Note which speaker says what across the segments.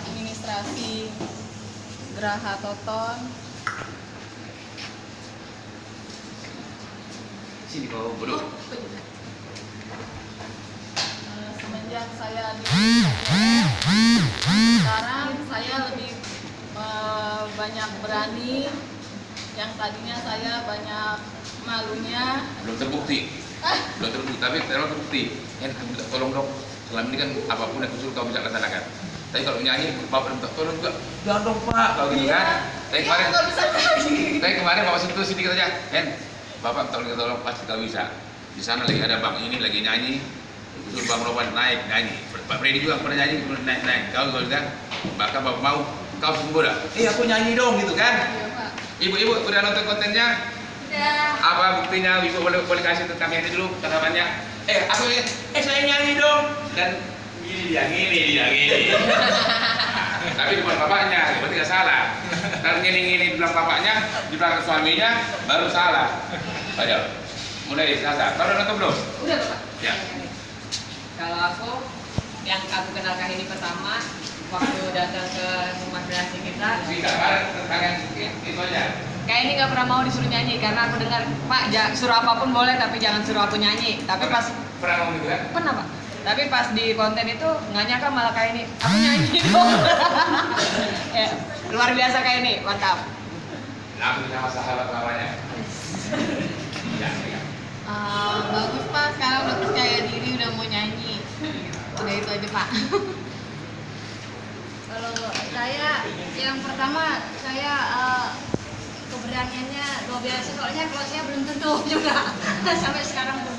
Speaker 1: administrasi Geraha Toton.
Speaker 2: Sini kau belum.
Speaker 1: Semenjak saya di sekarang saya lebih banyak berani. Yang tadinya saya banyak malunya.
Speaker 2: Belum terbukti. Belum terbukti, tapi terlalu terbukti. Tolong dong, selama ini kan apapun yang kusul kau bisa laksanakan. Tapi kalau nyanyi, bapak minta tolong juga, jangan dong pak, kalau gitu kan. Tapi kemarin bapak sentuh sedikit aja, bapak tolong pasti kau bisa. Di sana lagi ada bang ini lagi nyanyi, kusul bang Roban naik nyanyi. Pak Freddy juga pernah nyanyi, naik. Kau kan, bahkan bapak mau, kau sembuh dah. Aku nyanyi dong gitu kan. Ibu-ibu udah nonton kontennya?
Speaker 1: Ya.
Speaker 2: Apa buktinya? Ibu boleh kasih tentang ini dulu tanggapannya. Saya nyanyi dong. Dan gini dia. Tapi di belakang bapaknya, berarti nggak salah. Dan gini di belakang bapaknya, di belakang suaminya baru salah. Ayo, mulai Sasa. Kau udah nonton belum?
Speaker 3: Udah Pak.
Speaker 2: Ya.
Speaker 3: Kalau aku yang aku kenal ini pertama waktu datang ke rumah kreasi kita.
Speaker 2: Tidak, tentang yang itu aja.
Speaker 3: Kayak ini nggak pernah mau disuruh nyanyi karena aku dengar Pak suruh apapun boleh tapi jangan suruh aku nyanyi. Tapi pas
Speaker 2: pernah mau gitu kan?
Speaker 3: pernah Pak. Tapi pas di konten itu nggak nyangka malah kayak ini aku nyanyi dong. Ya, luar biasa kayak ini mantap.
Speaker 2: Aku sama sahabat lamanya. Ya.
Speaker 1: Bagus Pak, sekarang udah percaya diri, udah mau nyanyi. Udah itu aja Pak.
Speaker 4: Kalau saya yang pertama saya keberaniannya luar biasa, soalnya kalau saya belum tentu juga sampai sekarang pun.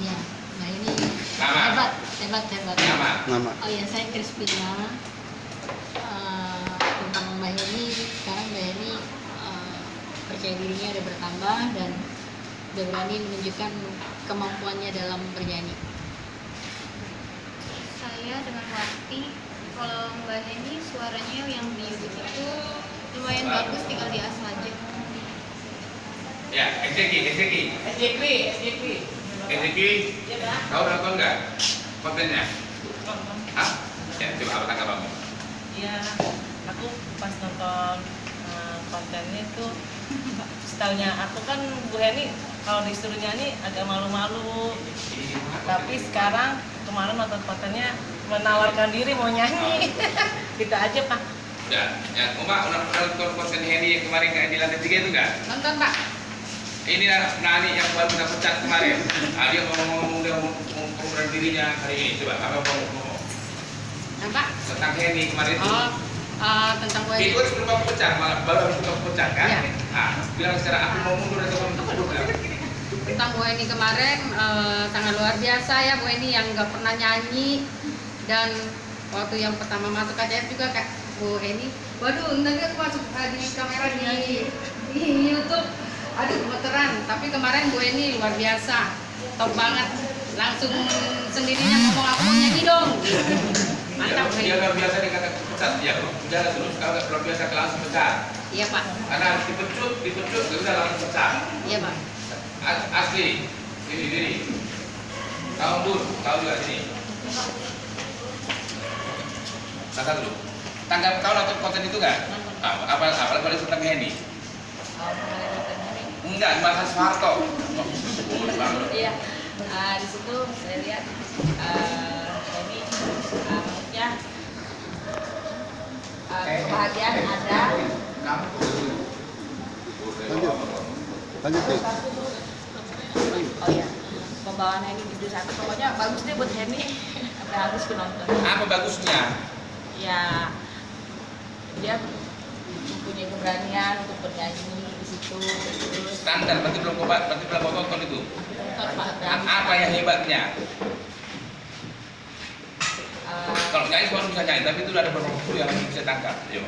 Speaker 4: Iya, nah ini
Speaker 2: Nama?
Speaker 4: hebat.
Speaker 2: Nama?
Speaker 4: Oh iya, saya Crispina. Tentang Mbak Heni, sekarang Mbak Heni percaya dirinya udah bertambah dan udah berani menunjukkan kemampuannya dalam bernyanyi.
Speaker 5: Saya dengan Wati, kalau Mbak Heni suaranya yang di YouTube itu lumayan bagus, tinggal diasah aja.
Speaker 2: Ya, SJK. Kau nonton nggak kontennya? Hah? Ya, coba apa tanggapanmu?
Speaker 6: Iya, aku pas nonton kontennya itu stylenya aku kan Bu Heni kalau disuruh nyanyi agak malu-malu. Tapi sekarang kemarin nonton kontennya menawarkan diri mau nyanyi. Gitu aja Pak.
Speaker 2: Ya, Uma nonton konten Heni yang kemarin kayak di lantai 3 itu nggak?
Speaker 3: Nonton Pak.
Speaker 2: Ini Nani yang baru kita pecat kemarin. Dia ngomong dia ngomong dirinya hari ini. Coba apa ngomong?
Speaker 3: Apa?
Speaker 2: Tentang Heni kemarin itu.
Speaker 3: Tentang gue.
Speaker 2: Itu sebelum kamu pecat, malah baru harus kamu pecat kan?
Speaker 3: Iya.
Speaker 2: Bilang secara aku mau mundur atau mau mundur kan?
Speaker 3: Tentang Bu Eni kemarin sangat luar biasa ya Bu Eni yang nggak pernah nyanyi dan waktu yang pertama masuk KCF juga Kak Bu Eni. Waduh, nanti aku masuk di kamera di YouTube. Aduh, gemeteran. Tapi kemarin Bu Eni luar biasa, top banget. Langsung sendirinya ngomong aku mau nyanyi dong. Mantap Bu
Speaker 2: Dia
Speaker 3: Eni.
Speaker 2: luar biasa dikata pecat. Ya, udah terus kalau nggak luar biasa langsung pecat.
Speaker 3: Iya Pak.
Speaker 2: Karena harus dipecut, ya udah langsung pecat.
Speaker 3: Iya Pak.
Speaker 2: Asli, sini. Kau mundur, kau juga sini. Tangkap dulu. Kau nonton konten itu nggak? Apa paling tentang Heni? Enggak, Mas Soeharto.
Speaker 3: Iya. Di situ saya lihat ini maksudnya kebahagiaan ada.
Speaker 7: Lanjut deh.
Speaker 3: Oh iya, pembawaan ini di satu pokoknya bagus deh buat Hemi. Sampai harus ku nonton.
Speaker 2: Apa bagusnya?
Speaker 3: Ya, dia mempunyai keberanian untuk bernyanyi di situ. Terus
Speaker 2: Standar, berarti belum kau tonton itu.
Speaker 3: nonton Pak berani.
Speaker 2: Apa yang hebatnya? Kalau nyanyi semua bisa nyanyi, tapi itu ada beberapa hal yang harus bisa tangkap. Ayo.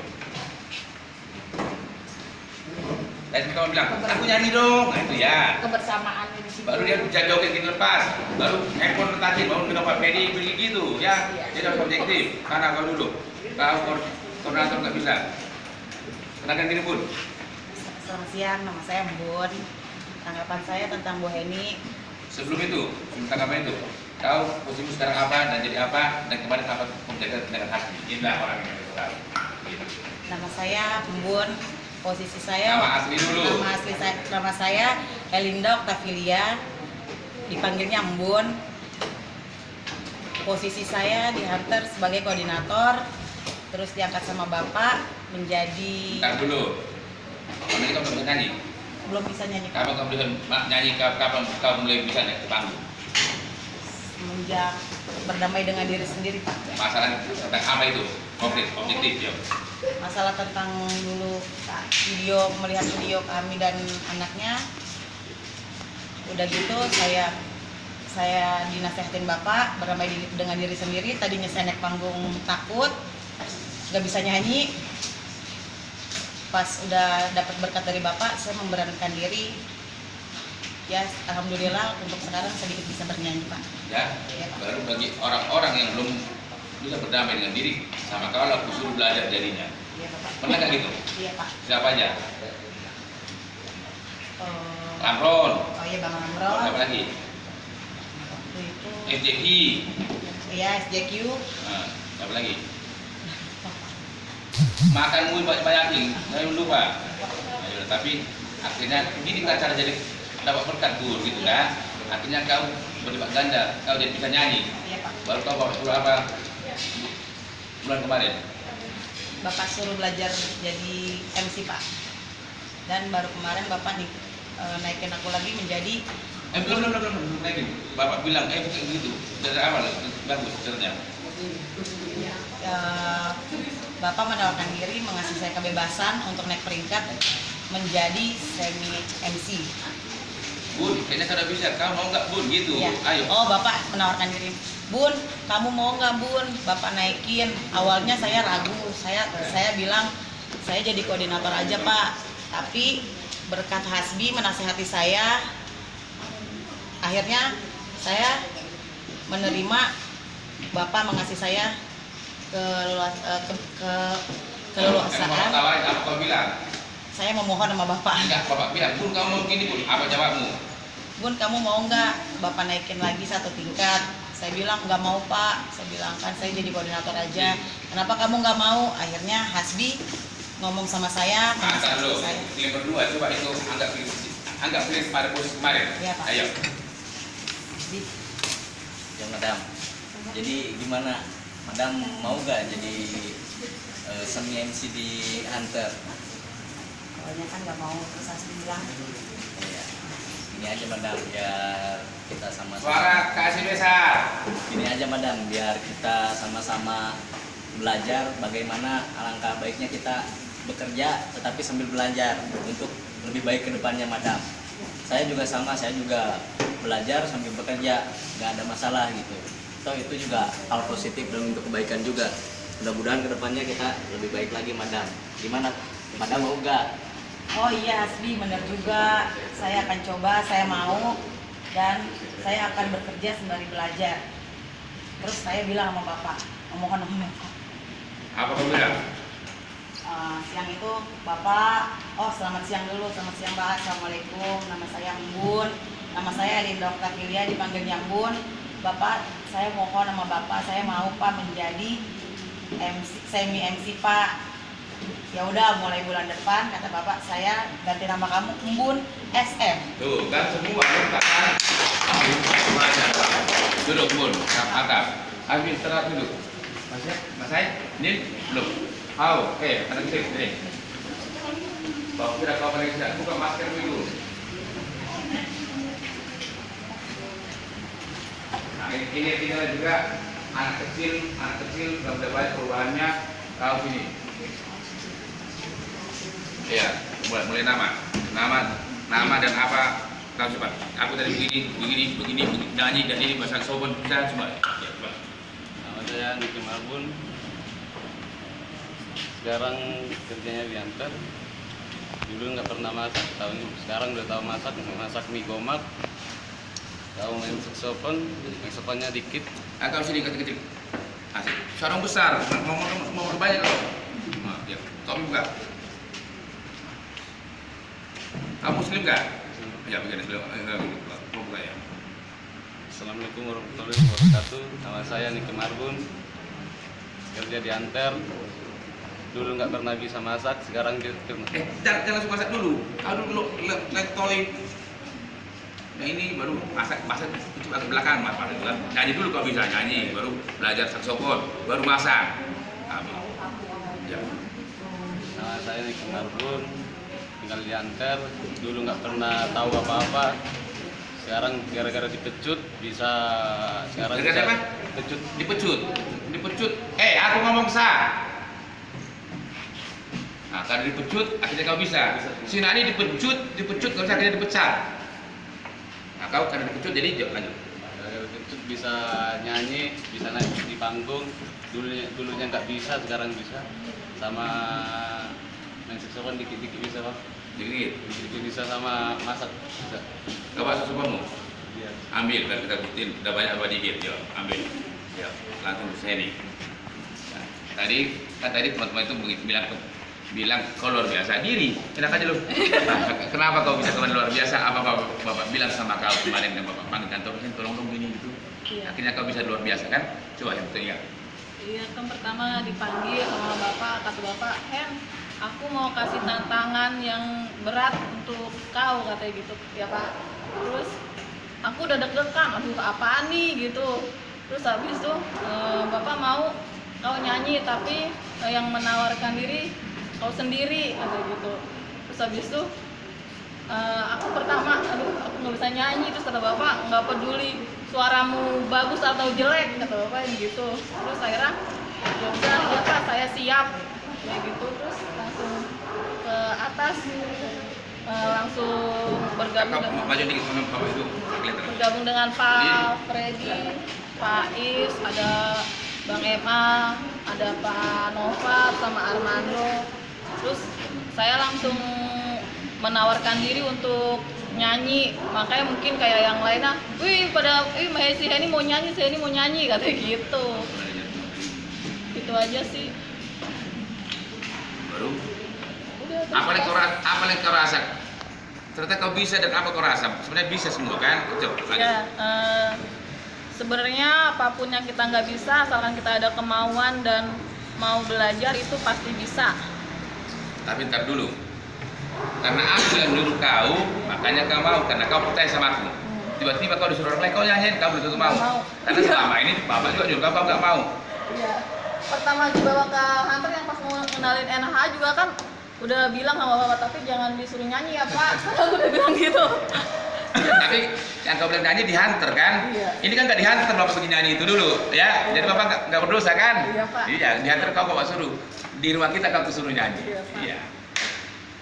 Speaker 2: Dan kamu bilang, aku nyanyi dong, nah itu ya.
Speaker 3: Kebersamaan di situ.
Speaker 2: Baru dia bisa joget gitu lepas, baru handphone tadi, baru minum Pak Fedi beli gitu, ya. Dia harus objektif, karena kau dulu, kau koordinator nggak bisa. Kenalkan diri Bun.
Speaker 6: Selamat siang, nama saya Mbun. Tanggapan saya tentang Bu Heni,
Speaker 2: Sebelum itu, tanggapan itu. kau posisimu sekarang apa dan jadi apa dan kemarin apa menjaga dengan hati. Inilah orang yang kita tahu. Gitu.
Speaker 6: Nama saya Embun. Posisi saya
Speaker 2: Nama asli dulu.
Speaker 6: Nama saya Elinda Octavilia. Dipanggilnya Embun. Posisi saya di Hunter sebagai koordinator. Terus diangkat sama Bapak menjadi.
Speaker 2: Bentar dulu. Kamu ini kamu bisa nyanyi.
Speaker 6: Belum bisa nyanyi.
Speaker 2: Kapan kamu bisa nyanyi? Kapan kamu mulai bisa naik ke panggung?
Speaker 6: Semenjak berdamai dengan diri sendiri, Pak.
Speaker 2: Masalah tentang apa itu? Konkret, objektif ya.
Speaker 6: Masalah tentang dulu melihat video kami dan anaknya. Udah gitu saya dinasehatin Bapak berdamai dengan diri sendiri. Tadinya saya naik panggung takut, nggak bisa nyanyi. Pas udah dapat berkat dari Bapak, saya memberanikan diri. Ya, alhamdulillah untuk sekarang sedikit bisa bernyanyi, Pak.
Speaker 2: Ya,
Speaker 6: Iya, Pak.
Speaker 2: baru bagi orang-orang yang belum bisa berdamai dengan diri, sama kalau aku suruh belajar jadinya.
Speaker 6: Iya, Bapak.
Speaker 2: Pernah nggak gitu?
Speaker 6: Iya, Pak.
Speaker 2: Siapa aja?
Speaker 6: Oh,
Speaker 2: Amron.
Speaker 6: oh iya, Bang
Speaker 2: Siapa
Speaker 6: Amro.
Speaker 2: lagi?
Speaker 6: Waktu itu,
Speaker 2: FJI.
Speaker 6: ya SJQ.
Speaker 2: Nah, siapa lagi? Makan mulu banyak-banyakin, saya lupa. Nah, tapi akhirnya ini kita cara jadi dapat berkat Gur gitu kan. Akhirnya kau berlipat ganda, kau jadi bisa nyanyi.
Speaker 6: Iya, Pak.
Speaker 2: Baru kau bawa suruh apa bulan kemarin?
Speaker 6: Bapak suruh belajar jadi MC, Pak. Dan baru kemarin Bapak naikin aku lagi menjadi
Speaker 2: Belum naikin. Bapak bilang bukan gitu. Dari awal bagus caranya.
Speaker 6: Bapak menawarkan diri, mengasih saya kebebasan untuk naik peringkat menjadi semi MC.
Speaker 2: Bun, kayaknya kau udah bisa. Kau mau nggak Bun gitu?
Speaker 6: Ya.
Speaker 2: Ayo.
Speaker 6: Oh, Bapak menawarkan diri. Bun, kamu mau nggak Bun? Bapak naikin. Awalnya saya ragu. Saya bilang saya jadi koordinator aja Pak. Tapi berkat Hasbi menasehati saya, akhirnya saya menerima Bapak mengasih saya keleluasaan.
Speaker 2: Bapak tawarin apa kau bilang?
Speaker 6: Saya memohon sama Bapak.
Speaker 2: Enggak, Bapak bilang, Bun kamu mau gini Bun. Apa jawabmu?
Speaker 6: Bun, kamu mau nggak Bapak naikin lagi 1 tingkat? Saya bilang nggak mau Pak. Saya bilang kan saya jadi koordinator aja. Kenapa kamu nggak mau? Akhirnya Hasbi ngomong sama saya.
Speaker 2: Masa lo,
Speaker 6: saya.
Speaker 2: kalian berdua coba itu anggap pilih pada posisi kemarin.
Speaker 6: Iya, Pak.
Speaker 2: Ayo.
Speaker 8: Ya Madam, jadi gimana? Madam mau gak jadi semi MC di Hunter?
Speaker 6: Awalnya kan nggak mau, terus Hasbi bilang.
Speaker 8: Iya. Ini aja Madam, biar kita sama-sama.
Speaker 2: Suara kasih besar.
Speaker 8: Ini aja Madam, biar kita sama-sama belajar bagaimana alangkah baiknya kita bekerja tetapi sambil belajar untuk lebih baik ke depannya Madam. Saya juga sama, saya juga belajar sambil bekerja, nggak ada masalah gitu. Toh itu juga hal positif dan untuk kebaikan juga. Mudah-mudahan kedepannya kita lebih baik lagi Madam. Gimana? Madam mau nggak?
Speaker 6: Oh iya Hasbi, benar juga. Saya akan coba, saya mau. Dan saya akan bekerja sembari belajar. Terus saya bilang sama Bapak, memohon sama Bapak.
Speaker 2: Apa kau bilang?
Speaker 6: Siang itu Bapak, selamat siang dulu, selamat siang Pak, Assalamualaikum, nama saya Embun, nama saya Elinda Octavilia, dipanggilnya Embun. Bapak, saya mohon sama Bapak, saya mau Pak menjadi MC, semi MC Pak. Ya udah, mulai bulan depan kata Bapak, saya ganti nama kamu Embun SM.
Speaker 2: Tuh, kan semua kan? Duduk Bun, mantap. Ambil istirahat dulu. Masai, ini belum. Oke, ada tip ini. Bawa kira kau paling tidak buka masker dulu. Nah, ini juga anak kecil sudah banyak perubahannya. Kau sini. Iya, mulai nama dan apa kau coba. Aku tadi begini nyanyi dan ini bahasa sopan bisa coba. Ya, coba.
Speaker 9: Nama saya Niki Marbun. Sekarang kerjanya di Hunter. Dulu nggak pernah masak, sekarang udah tahu masak mie gomak, tahu main saksofonnya dikit.
Speaker 2: Kau sini kecil. Asik. Seorang besar, mau berbanyak kau. Nah, ya. Kau buka. Kamu Muslim nggak? Ya begini, mau buka ya.
Speaker 9: Assalamualaikum warahmatullahi wabarakatuh. Nama saya Niki Marbun, kerja di Anter. Dulu nggak pernah bisa masak, sekarang
Speaker 2: Jangan langsung masak dulu. Kalau dulu letoy. Nah ini baru masak itu agak belakang mas. Nyanyi dulu kalau bisa nyanyi, baru belajar saksofon, baru masak. Ya.
Speaker 9: Nama saya Niki Marbun, tinggal di Anter. Dulu nggak pernah tahu apa-apa. Sekarang gara-gara dipecut bisa sekarang
Speaker 2: Gara-gara apa?
Speaker 9: pecut.
Speaker 2: Dipecut. Aku ngomong sah. Nah, karena dipecut, akhirnya kau bisa. Si Nani dipecut, kau bisa akhirnya dipecat. Nah, kau karena dipecut, jadi lanjut.
Speaker 9: Gara-gara dipecut bisa nyanyi, bisa naik di panggung. Dulunya nggak bisa, sekarang bisa. Sama main saksofon dikit-dikit bisa pak. Dikit-dikit bisa, sama masak bisa.
Speaker 2: Kau bawa saksofonmu?
Speaker 9: Iya.
Speaker 2: Ambil, biar kita buktiin. Udah banyak apa dikit, yo, ambil. Yo, langsung ke sini. Nah, tadi teman-teman itu bilang kau luar biasa diri, enak aja lu. Nah, kenapa kau bisa teman luar biasa? Apa bapak bilang sama kau kemarin dan bapak panggil kantor, tolong dong gini gitu.
Speaker 6: Iya.
Speaker 2: Akhirnya kau bisa luar biasa kan? Coba yang betul ya.
Speaker 6: Iya, kan pertama dipanggil sama bapak, kata bapak, Hen, aku mau kasih tantangan yang berat untuk kau, katanya gitu, ya pak. Terus aku udah deg-degan, aduh apaan nih gitu. Terus habis itu bapak mau kau nyanyi, tapi yang menawarkan diri kau sendiri, katanya gitu. Terus habis itu aku pertama, aduh aku nggak bisa nyanyi. Terus kata bapak, nggak peduli suaramu bagus atau jelek, kata bapak gitu. Terus akhirnya ya udah ya pak, saya siap kayak gitu. Terus langsung ke atas, langsung bergabung dengan Pak Freddy, Pak Is, ada Bang Emma, ada Pak Nova sama Armando. Terus saya langsung menawarkan diri untuk nyanyi, makanya mungkin kayak yang lainnya, si Heni mau nyanyi, katanya gitu. Itu aja sih.
Speaker 2: Baru.
Speaker 6: Udah,
Speaker 2: Apa yang kau rasa? Ternyata kau bisa dan apa kau rasa? Sebenarnya bisa semua kan? Coba.
Speaker 6: Ya, sebenarnya apapun yang kita nggak bisa, asalkan kita ada kemauan dan mau belajar, itu pasti bisa.
Speaker 2: Tapi ntar dulu. Karena aku yang nyuruh kau, makanya kau mau, karena kau percaya sama aku. Tiba-tiba kau disuruh orang lain, kau nyanyiin, kau belum tentu mau. Karena selama ini bapak juga nyuruh kau nggak mau.
Speaker 6: Iya. Pertama dibawa ke Hunter yang pas mau kenalin NH juga kan udah bilang sama bapak, tapi jangan disuruh nyanyi ya pak. Aku udah bilang gitu.
Speaker 2: Tapi yang kau bilang nyanyi di Hunter kan?
Speaker 6: Iya.
Speaker 2: Ini kan nggak di Hunter bapak pergi nyanyi itu dulu, ya. Jadi bapak nggak berdosa kan?
Speaker 6: Iya, Pak.
Speaker 2: Iya, di Hunter kau bapak suruh. Di rumah kita kau suruh nyanyi.
Speaker 6: Iya, Pak.
Speaker 2: Iya.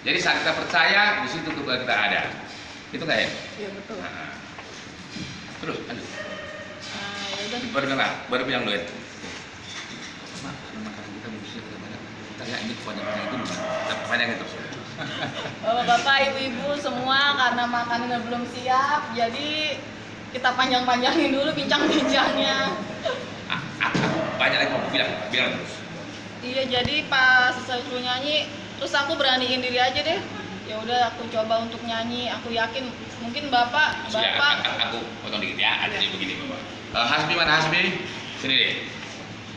Speaker 2: Jadi saat kita percaya, di situ kita ada. Itu nggak ya?
Speaker 6: Iya betul.
Speaker 2: Nah. Terus, lanjut.
Speaker 6: Ya udah.
Speaker 2: Baru bilang dulu ya. Mak, makanan kita bisa banyak. Kita ya ini kepanjangan itu, kita panjang itu.
Speaker 6: Bapak, ibu-ibu semua, karena makanannya belum siap, jadi kita panjang-panjangin dulu bincang-bincangnya.
Speaker 2: Banyak lagi mau bilang terus.
Speaker 6: Iya, jadi pas saya suruh nyanyi, terus aku beraniin diri aja deh. Ya udah, aku coba untuk nyanyi. Aku yakin mungkin bapak.
Speaker 2: Aku potong dikit ya. Ada begini bapak. Hasbi mana Hasbi? Sini deh.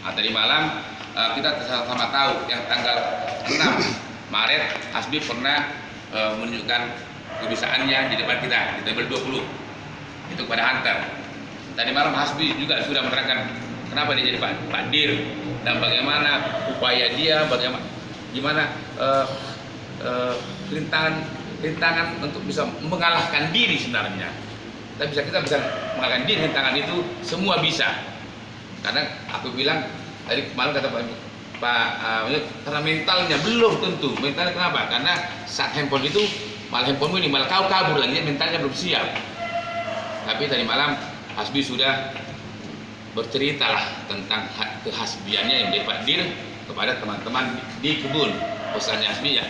Speaker 2: Tadi malam kita sama tahu yang tanggal 6 Maret Hasbi pernah menunjukkan kebisaannya di depan kita di table 20 itu kepada Hunter. Tadi malam Hasbi juga sudah menerangkan kenapa dia jadi pandir dan bagaimana upaya dia, gimana rintangan untuk bisa mengalahkan diri sebenarnya. Tapi kita bisa mengalahkan diri, rintangan itu semua bisa. Karena aku bilang tadi malam kata Pak karena mentalnya belum tentu. Mentalnya kenapa? Karena saat handphone itu malah handphonemu ini malah kau kabur lagi, mentalnya belum siap. Tapi tadi malam Hasbi sudah berceritalah tentang kehasbiannya yang dapat dir kepada teman-teman di kebun. Pesannya Hasbi ya,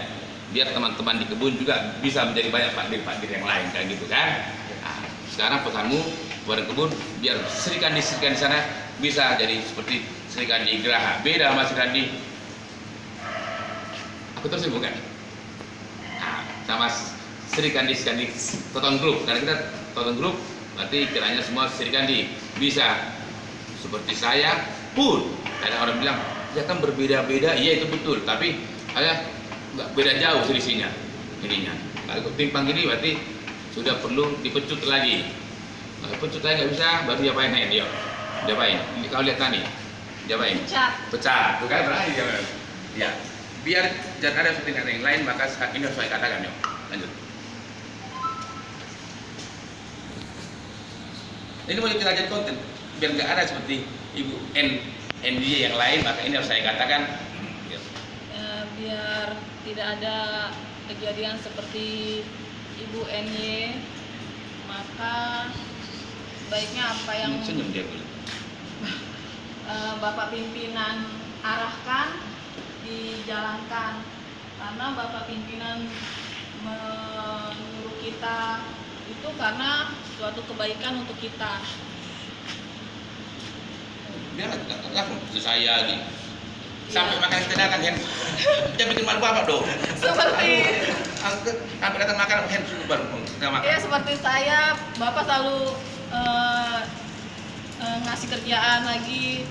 Speaker 2: biar teman-teman di kebun juga bisa menjadi banyak pakdir yang lain kayak gitu kan. Nah, sekarang pesanmu kepada kebun biar Sri Kandi di sana bisa jadi seperti Sri Kandi Graha, beda sama Sri Kandi aku terus bukan. Nah, sama Sri Kandi Toton Group, karena kita Toton Group Berarti kiranya semua Srikandi bisa seperti saya pun. Ada orang bilang, ya kan berbeda-beda, iya itu betul. Tapi saya nggak beda jauh selisihnya ininya. Kalau timpang gini berarti sudah perlu dipecut lagi. Kalau pecut lagi nggak bisa, baru diapain dia? Diapain? Ini kau lihat tadi, diapain? Pecah. Tuh kan berarti dia. Ya, biar jangan ada seperti yang lain, maka saat ini harus saya katakan, yuk. Lanjut. Ini mau kita jadi konten, biar nggak ada seperti Ibu NDY yang lain, maka ini harus saya katakan. Ya.
Speaker 6: Biar tidak ada kejadian seperti Ibu NY, maka baiknya apa yang
Speaker 2: Senyum dia dulu.
Speaker 6: Bapak pimpinan arahkan dijalankan, karena Bapak pimpinan menyuruh kita itu karena suatu kebaikan untuk kita.
Speaker 2: Biar langsung saya gitu. Sampai makan kita datang kan, jangan bikin malu bapak dong.
Speaker 6: Seperti
Speaker 2: sampai datang makan kan baru nggak makan.
Speaker 6: ya seperti saya, Bapak selalu ngasih kerjaan lagi,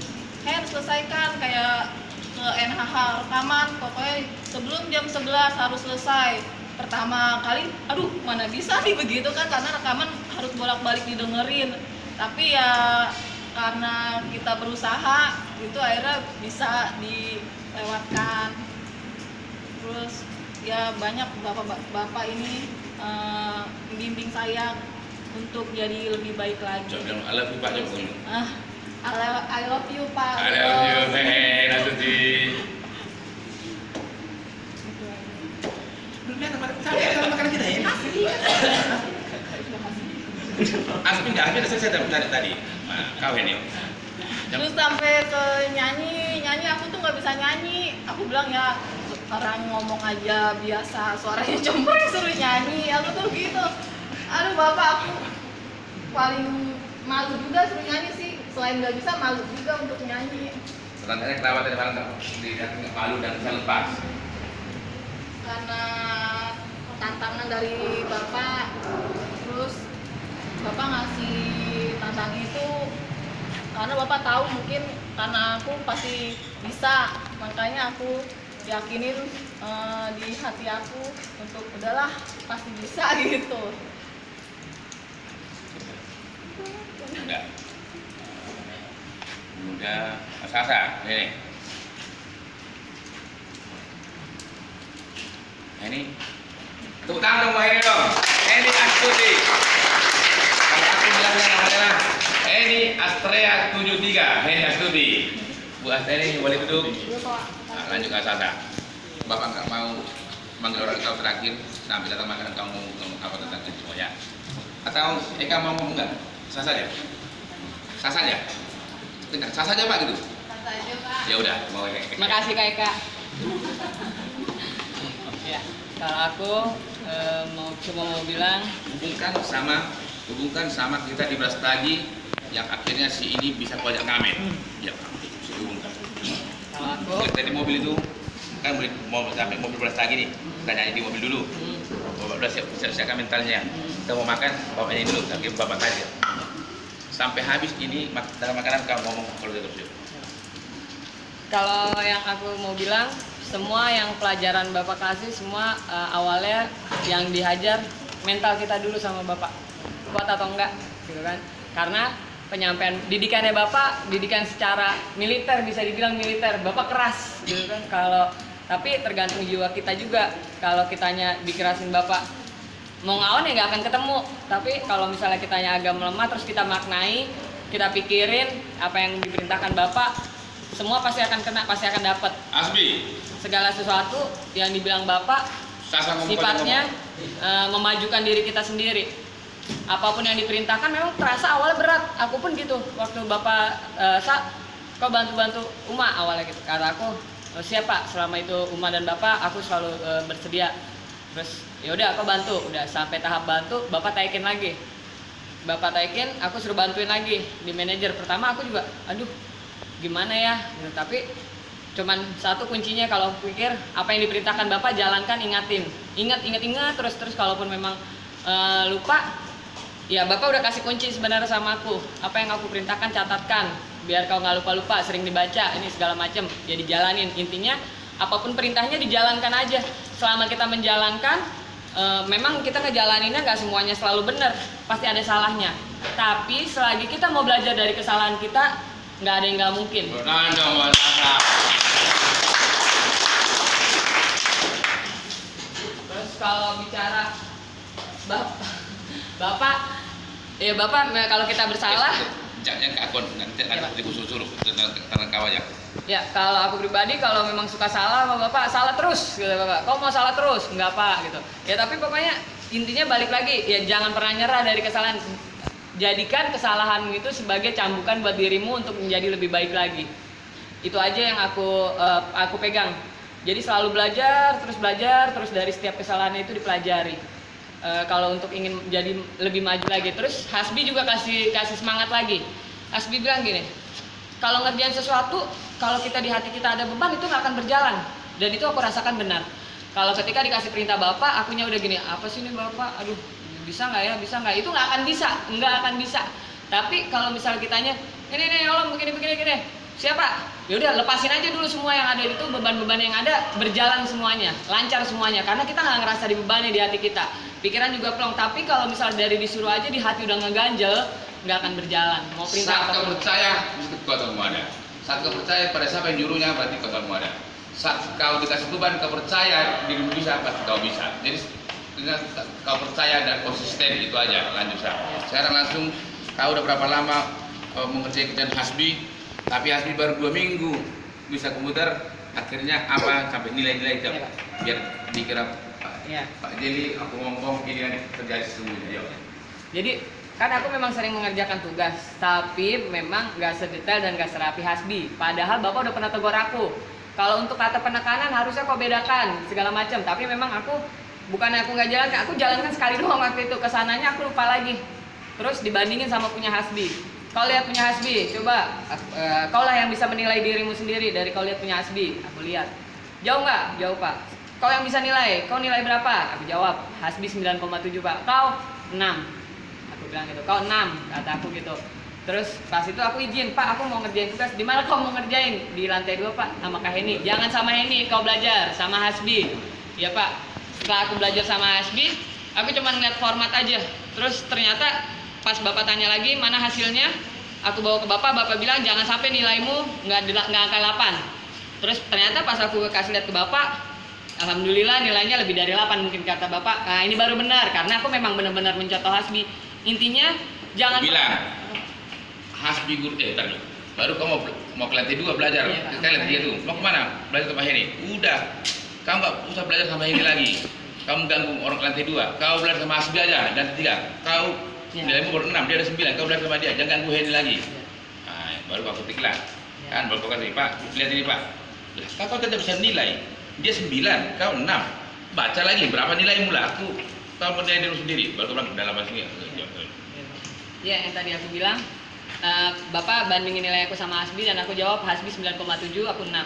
Speaker 6: selesaikan kayak ke NHH rekaman, pokoknya sebelum jam 11 harus selesai. Pertama kali, aduh mana bisa nih begitu kan, karena rekaman harus bolak-balik didengerin. Tapi ya karena kita berusaha, itu akhirnya bisa dilewatkan. Terus ya banyak bapak ini membimbing saya untuk jadi lebih baik lagi.
Speaker 2: Coba I love you Pak Jokowi.
Speaker 6: I love you Pak.
Speaker 2: I love you, hei Nasuti. Dunia tempat makan kita ini. Asmi nggak, Asmi udah selesai tadi. Nah, kau ini.
Speaker 6: Terus sampai ke nyanyi aku tuh nggak bisa nyanyi. Aku bilang ya orang ngomong aja biasa, suaranya cempreng suruh nyanyi. Aku tuh gitu. Aduh bapak, aku paling malu juga suruh nyanyi sih. Selain nggak bisa, malu juga untuk nyanyi.
Speaker 2: Sebenarnya kenapa tadi malam nggak malu dan bisa lepas?
Speaker 6: Karena tantangan dari bapak, terus bapak ngasih tantangan itu karena bapak tahu mungkin karena aku pasti bisa, makanya aku yakinin di hati aku untuk udahlah pasti bisa gitu.
Speaker 2: Udah Sasa ini. Ini tepuk tangan dong ini dong. Ini Astuti. Kalau aku bilangnya namanya ini Astrea 73. Ini Astuti. Bu Astrea boleh duduk. Nah, lanjut ke Sasa. Bapak nggak mau manggil orang kau terakhir sampai datang makanan kamu ngomong apa tentang itu semuanya. Atau Eka mau ngomong nggak? Sasa aja. Sasa aja. Dengar, Sasa aja Pak gitu.
Speaker 1: Sasa aja Pak.
Speaker 2: Ya udah, mau Eka.
Speaker 3: Makasih Kak Eka. Ya, kalau aku cuma mau bilang
Speaker 2: hubungkan sama kita di Brastagi yang akhirnya si ini bisa pajak ngamen. Ya Pak, hubungkan.
Speaker 3: kalau aku
Speaker 2: Tadi mobil itu kan mau sampai mobil Brastagi nih, kita nyanyi di mobil dulu. Bapak udah siapkan mentalnya. Kita mau makan, bapaknya dulu, tapi bapak tadi. Sampai habis ini dalam makanan kamu ngomong kalau terus.
Speaker 3: Kalau yang aku mau bilang, semua yang pelajaran Bapak kasih semua awalnya yang dihajar mental kita dulu sama Bapak, kuat atau enggak, gitu kan? Karena penyampaian didikannya Bapak, didikan secara militer, bisa dibilang militer, Bapak keras, gitu kan? Tapi tergantung jiwa kita juga. Kalau kitanya dikerasin Bapak, mau ngawon ya nggak akan ketemu. Tapi kalau misalnya kitanya agak melemah, terus kita maknai, kita pikirin apa yang diperintahkan Bapak, semua pasti akan kena, pasti akan dapat.
Speaker 2: Asbi.
Speaker 3: Segala sesuatu yang dibilang Bapak sifatnya memajukan diri kita sendiri. Apapun yang diperintahkan memang terasa awalnya berat. Aku pun gitu. Waktu Bapak kau bantu-bantu Uma awalnya gitu. Kata aku, siap Pak, selama itu Uma dan Bapak aku selalu bersedia. Terus ya udah aku bantu, udah sampai tahap bantu, Bapak taikin lagi. Bapak taikin, aku suruh bantuin lagi di manajer. Pertama aku juga, aduh gimana ya, gitu. Tapi cuman satu kuncinya kalau aku pikir apa yang diperintahkan Bapak jalankan, ingat terus kalaupun memang lupa Ya, Bapak udah kasih kunci sebenarnya sama aku. Apa yang aku perintahkan catatkan, biar kau nggak lupa-lupa, sering dibaca, ini segala macam. Ya dijalanin. Intinya apapun perintahnya dijalankan aja. Selama kita menjalankan, memang kita ngejalaninnya nggak semuanya selalu benar, pasti ada salahnya. Tapi selagi kita mau belajar dari kesalahan kita, nggak ada yang nggak mungkin. Terus kalau bicara Bapak, ya Bapak kalau kita bersalah,
Speaker 2: Jangan ke akun, nanti aku disuruh tentang kau aja.
Speaker 3: ya kalau aku pribadi kalau memang suka salah sama Bapak, salah terus gitu Bapak. Kau mau salah terus, nggak apa gitu. Ya tapi pokoknya intinya balik lagi, ya jangan pernah nyerah dari kesalahan. Jadikan kesalahanmu itu sebagai cambukan buat dirimu untuk menjadi lebih baik lagi. Itu aja yang aku pegang. Jadi selalu belajar, terus dari setiap kesalahannya itu dipelajari. Kalau untuk ingin jadi lebih maju lagi, terus Hasbi juga kasih semangat lagi. Hasbi bilang gini, kalau ngerjain sesuatu, kalau kita di hati kita ada beban itu nggak akan berjalan. Dan itu aku rasakan benar. Kalau ketika dikasih perintah Bapak, akunya udah gini, apa sih ini Bapak? Aduh, bisa nggak ya? Bisa nggak? Itu nggak akan bisa. Tapi kalau misal kitanya, ini Allah begini, siapa? Ya udah lepasin aja dulu semua yang ada itu, beban-beban yang ada berjalan semuanya, lancar semuanya. Karena kita nggak ngerasa dibebani di hati kita. Pikiran juga plong. Tapi kalau misal dari disuruh aja di hati udah ngeganjel, nggak akan berjalan. Mau perintah
Speaker 2: Saat
Speaker 3: apapun.
Speaker 2: kau percaya, kekuatanmu ada. Saat kau percaya pada siapa yang nyuruhnya, berarti kekuatanmu ada. Saat kau dikasih beban, kau percaya dirimu bisa, pasti kau bisa. Jadi dengan kau percaya dan konsisten itu aja, lanjut sah. Sekarang langsung, kau udah berapa lama mengerjakan kerjaan Hasbi, tapi Hasbi baru 2 minggu bisa komputer, akhirnya apa sampai nilai-nilai itu,
Speaker 3: Ya, Pak.
Speaker 2: biar dikira
Speaker 3: Ya.
Speaker 2: Pak Jeli, aku ngomong ini yang terjadi sesungguhnya. Yuk.
Speaker 3: Jadi kan aku memang sering mengerjakan tugas, tapi memang nggak sedetail dan nggak serapi Hasbi. Padahal Bapak udah pernah tegur aku. Kalau untuk kata penekanan harusnya kau bedakan segala macam. Tapi memang aku bukannya aku nggak jalankan, aku jalankan sekali doang waktu itu. Kesananya aku lupa lagi. Terus dibandingin sama punya Hasbi. Kau lihat punya Hasbi, coba kau lah yang bisa menilai dirimu sendiri dari kau lihat punya Hasbi. Aku lihat jauh nggak? Jauh Pak. Kau yang bisa nilai, kau nilai berapa? Aku jawab, Hasbi 9,7 Pak. Kau 6. Aku bilang gitu, kau 6, kata aku gitu. Terus pas itu aku izin, Pak aku mau ngerjain tugas. Di mana kau mau ngerjain? Di lantai 2 Pak, sama Kak Heni. Jangan sama Heni, kau belajar sama Hasbi. Ya Pak, setelah aku belajar sama Hasbi, aku cuma ngeliat format aja. Terus ternyata pas Bapak tanya lagi mana hasilnya, aku bawa ke Bapak bilang jangan sampai nilaimu nggak angka 8. Terus ternyata pas aku kasih lihat ke Bapak, alhamdulillah nilainya lebih dari 8 mungkin kata Bapak. Nah ini baru benar karena aku memang benar-benar mencontoh Hasbi. Intinya jangan
Speaker 2: Bilang Hasbi guru tadi. Baru kamu mau ke lantai 2 belajar.
Speaker 3: Iya, Pak.
Speaker 2: Kita lantai 3 dulu. Mau kemana? Belajar sama Heni. Udah. Kamu nggak usah belajar sama Heni lagi. Kamu ganggu orang ke lantai 2. Kau belajar sama Hasbi aja. Dan 3. Kau nilaimu baru 6. Dia ada 9. Kau belajar sama dia. Jangan ganggu Heni lagi. Nah, baru aku tiklah. Kan baru kau kasih Pak. Lihat ini Pak. Lah, kau tidak bisa nilai. Dia 9. Kau 6. Baca lagi berapa nilaimu lah. Kau menilai diri sendiri. Baru kau bilang dalam bahasa ini.
Speaker 3: ya yang tadi aku bilang, Bapak bandingin nilai aku sama Hasbi dan aku jawab Hasbi 9,7, aku 6.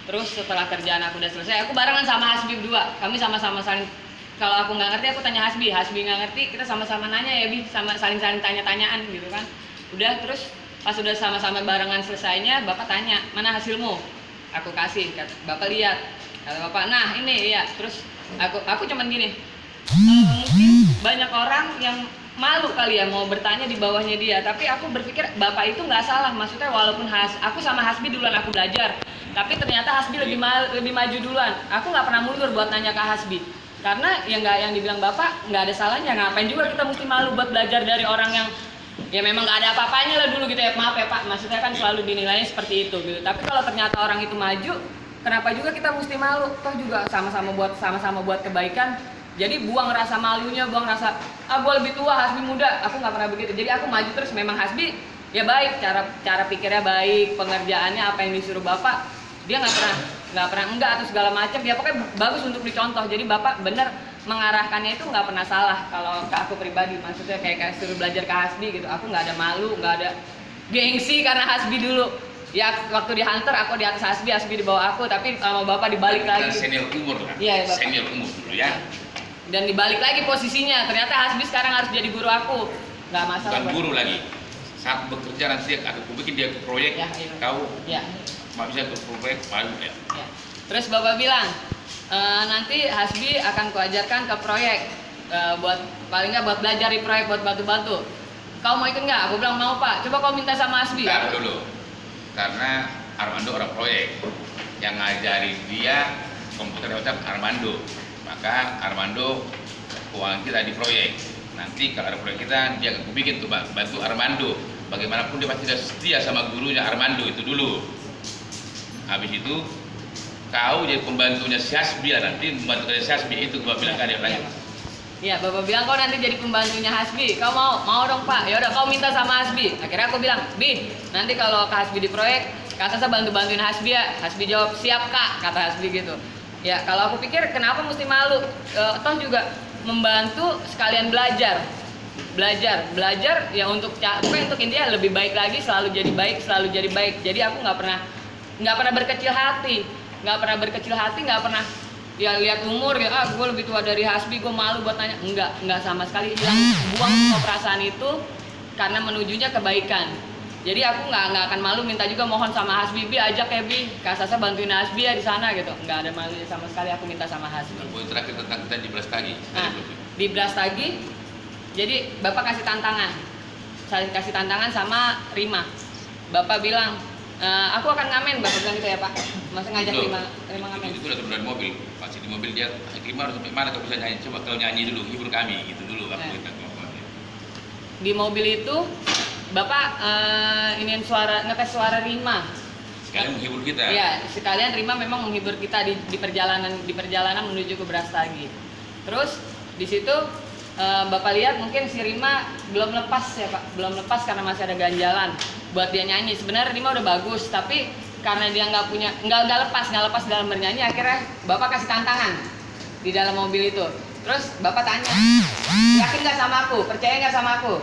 Speaker 3: Terus setelah kerjaan aku udah selesai, aku barengan sama Hasbi berdua. Kami sama-sama saling, kalau aku nggak ngerti aku tanya Hasbi nggak ngerti, kita sama-sama nanya ya Bi, sama saling-saling tanya-tanyaan gitu kan. Udah terus pas udah sama-sama barengan selesainya, Bapak tanya, mana hasilmu? Aku kasih, Bapak lihat. Kata Bapak, nah ini ya. Terus aku cuman gini, mungkin banyak orang yang malu kali ya mau bertanya di bawahnya dia, tapi aku berpikir Bapak itu nggak salah. Maksudnya walaupun aku sama Hasbi duluan aku belajar, tapi ternyata Hasbi lebih maju duluan. Aku nggak pernah mundur buat nanya ke Hasbi, karena yang dibilang Bapak nggak ada salahnya. Ngapain juga kita mesti malu buat belajar dari orang yang ya memang nggak ada apa-apanya lah dulu gitu ya. Maaf ya Pak, maksudnya kan selalu dinilainya seperti itu gitu. Tapi kalau ternyata orang itu maju, kenapa juga kita mesti malu? Toh juga sama-sama buat kebaikan. Jadi buang rasa malunya, buang rasa gue lebih tua, Hasbi muda. Aku nggak pernah begitu. Jadi aku maju terus. Memang Hasbi ya baik, cara pikirnya baik, pengerjaannya apa yang disuruh Bapak dia nggak pernah enggak atau segala macam. Ya pokoknya bagus untuk dicontoh. Jadi Bapak bener mengarahkannya itu nggak pernah salah. Kalau ke aku pribadi, maksudnya kayak suruh belajar ke Hasbi gitu. Aku nggak ada malu, nggak ada gengsi karena Hasbi dulu. Ya waktu di Hunter aku di atas Hasbi di bawah aku, tapi sama Bapak dibalik lagi.
Speaker 2: Dan senior umur lah.
Speaker 3: Iya, Bapak.
Speaker 2: Senior umur dulu ya.
Speaker 3: Dan dibalik lagi posisinya, ternyata Hasbi sekarang harus jadi guru aku. nggak masalah.
Speaker 2: Bukan guru lagi. Saat bekerja nanti aku bikin dia proyek,
Speaker 3: Ya, iya.
Speaker 2: kau
Speaker 3: Ya.
Speaker 2: nggak bisa ke proyek baru ya.
Speaker 3: Ya. Terus Bapak bilang, nanti Hasbi akan kuajarkan ke proyek, buat paling nggak buat belajar di proyek, buat bantu-bantu. Kau mau ikut nggak? Aku bilang mau Pak. Coba kau minta sama Hasbi.
Speaker 2: Bentar dulu, karena Armando orang proyek, yang ngajarin dia komputer WhatsApp Armando, maka Armando keuangan kita di proyek. Nanti kalau ada proyek kita, dia akan bikin tuh bantu Armando. Bagaimanapun dia pasti setia sama gurunya Armando itu dulu. Habis itu kau jadi pembantunya si Hasbi lah, nanti membantunya si Hasbi itu gua bilang kan dia lagi.
Speaker 3: Iya, Bapak bilang kau nanti jadi pembantunya Hasbi. Kau mau dong Pak. Ya udah kau minta sama Hasbi. Akhirnya aku bilang, "Bi, nanti kalau ke Hasbi di proyek, Kak Sasa bantu-bantuin Hasbi ya." Hasbi jawab, "Siap Kak," kata Hasbi gitu. Ya, kalau aku pikir kenapa mesti malu? Toh juga membantu sekalian belajar ya untuk intinya lebih baik lagi, selalu jadi baik. Jadi aku nggak pernah berkecil hati, nggak pernah ya lihat umur ya, gue lebih tua dari Hasbi, gue malu buat nanya. Enggak sama sekali. Buang semua perasaan itu karena menujunya kebaikan. Jadi aku nggak akan malu minta juga, mohon sama Hasbi, Bi ajak ya Bi, Kak Sasa bantuin Hasbi ya di sana gitu. Nggak ada malunya sama sekali, aku minta sama Hasbi.
Speaker 2: Poin terakhir tentang kita di Brastagi.
Speaker 3: Nah, di Brastagi, jadi Bapak kasih tantangan. Saya kasih tantangan sama Rima. Bapak bilang, aku akan ngamen, Bapak bilang gitu ya Pak. Masa ngajak Rima ngamen?
Speaker 2: Itu udah turun dari mobil, masih di mobil dia. Rima harus sampai mana kau bisa nyanyi? Coba kalau nyanyi dulu, hibur kami gitu dulu.
Speaker 3: Di mobil itu Bapak iniin ngetes suara Rima.
Speaker 2: Sekalian menghibur kita.
Speaker 3: Iya, sekalian Rima memang menghibur kita di perjalanan menuju ke Brastagi. Terus di situ Bapak lihat mungkin si Rima belum lepas ya Pak, belum lepas karena masih ada ganjalan buat dia nyanyi. Sebenarnya Rima udah bagus, tapi karena dia nggak lepas dalam bernyanyi, akhirnya Bapak kasih tantangan di dalam mobil itu. Terus Bapak tanya, yakin nggak sama aku, percaya nggak sama aku?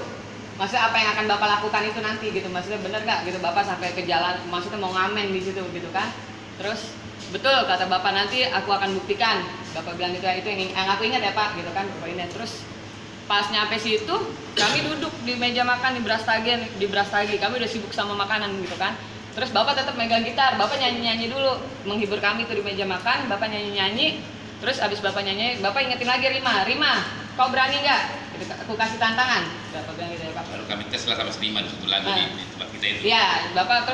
Speaker 3: Maksudnya apa yang akan Bapak lakukan itu nanti gitu, maksudnya bener nggak gitu? Bapak sampai ke jalan, maksudnya mau ngamen di situ gitu kan? Terus betul kata Bapak, nanti aku akan buktikan. Bapak bilang gitu ya, itu yang aku ingat ya Pak gitu kan, Bapak ingat. Terus pas nyampe situ, kami duduk di meja makan di Brastagi, kami udah sibuk sama makanan gitu kan. Terus Bapak tetap megang gitar, Bapak nyanyi dulu, menghibur kami tuh di meja makan. Bapak nyanyi. Terus abis Bapak nyanyi, Bapak ingetin lagi Rima, kau berani nggak? Gitu, aku kasih tantangan. Bapak bilang gitu ya Pak.
Speaker 2: Baru kami tes lah sama Seniman satu lagu di tempat kita itu.
Speaker 3: Iya, Bapak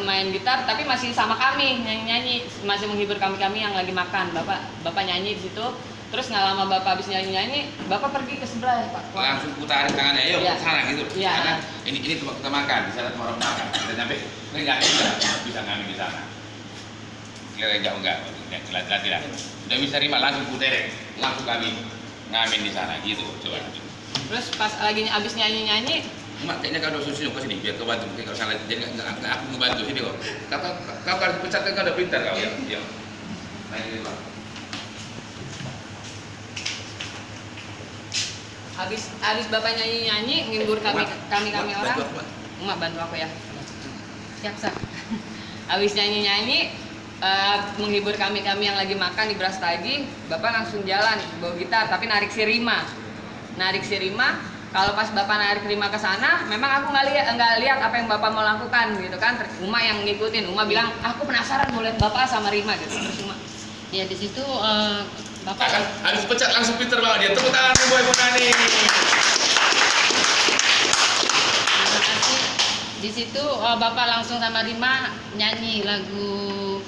Speaker 3: main gitar, tapi masih sama kami nyanyi, masih menghibur kami yang lagi makan. Bapak nyanyi di situ. Terus nggak lama Bapak habis nyanyi, Bapak pergi ke sebelah ya Pak.
Speaker 2: Langsung putar tangannya, ayo
Speaker 3: Ya.
Speaker 2: ke sana gitu.
Speaker 3: Ya.
Speaker 2: Karena ini tempat kita makan, di sana tempat orang makan. Kita nyampe, nggak bisa ngamen di sana. Kira enggak, tidak. Udah bisa Rima langsung putar, langsung kami ngamen di sana gitu. Coba.
Speaker 3: Terus pas lagi abis nyanyi,
Speaker 2: Mak, kayaknya kau udah susun ke sini biar kau bantu. Mungkin kalau salah, jadi nggak aku ngebantu sini kok. Kau kalau pecat kan kau udah pintar kau ya. Nah ini Pak.
Speaker 3: Abis Bapak nyanyi menghibur kami orang. Mak bantu aku ya. Siap Sa. Abis nyanyi menghibur kami yang lagi makan di Brastagi, Bapak langsung jalan bawa gitar, tapi narik si Rima. Kalau pas Bapak narik Rima ke sana, memang aku nggak lihat apa yang Bapak mau lakukan gitu kan. Uma yang ngikutin, Uma bilang, aku penasaran mau lihat Bapak sama Rima gitu. Terus Uma,
Speaker 4: Ya di situ Bapak
Speaker 2: Habis pecat langsung pinter banget dia. Tepuk tangan Boy Bonani.
Speaker 4: terima kasih. Di situ Bapak langsung sama Rima nyanyi lagu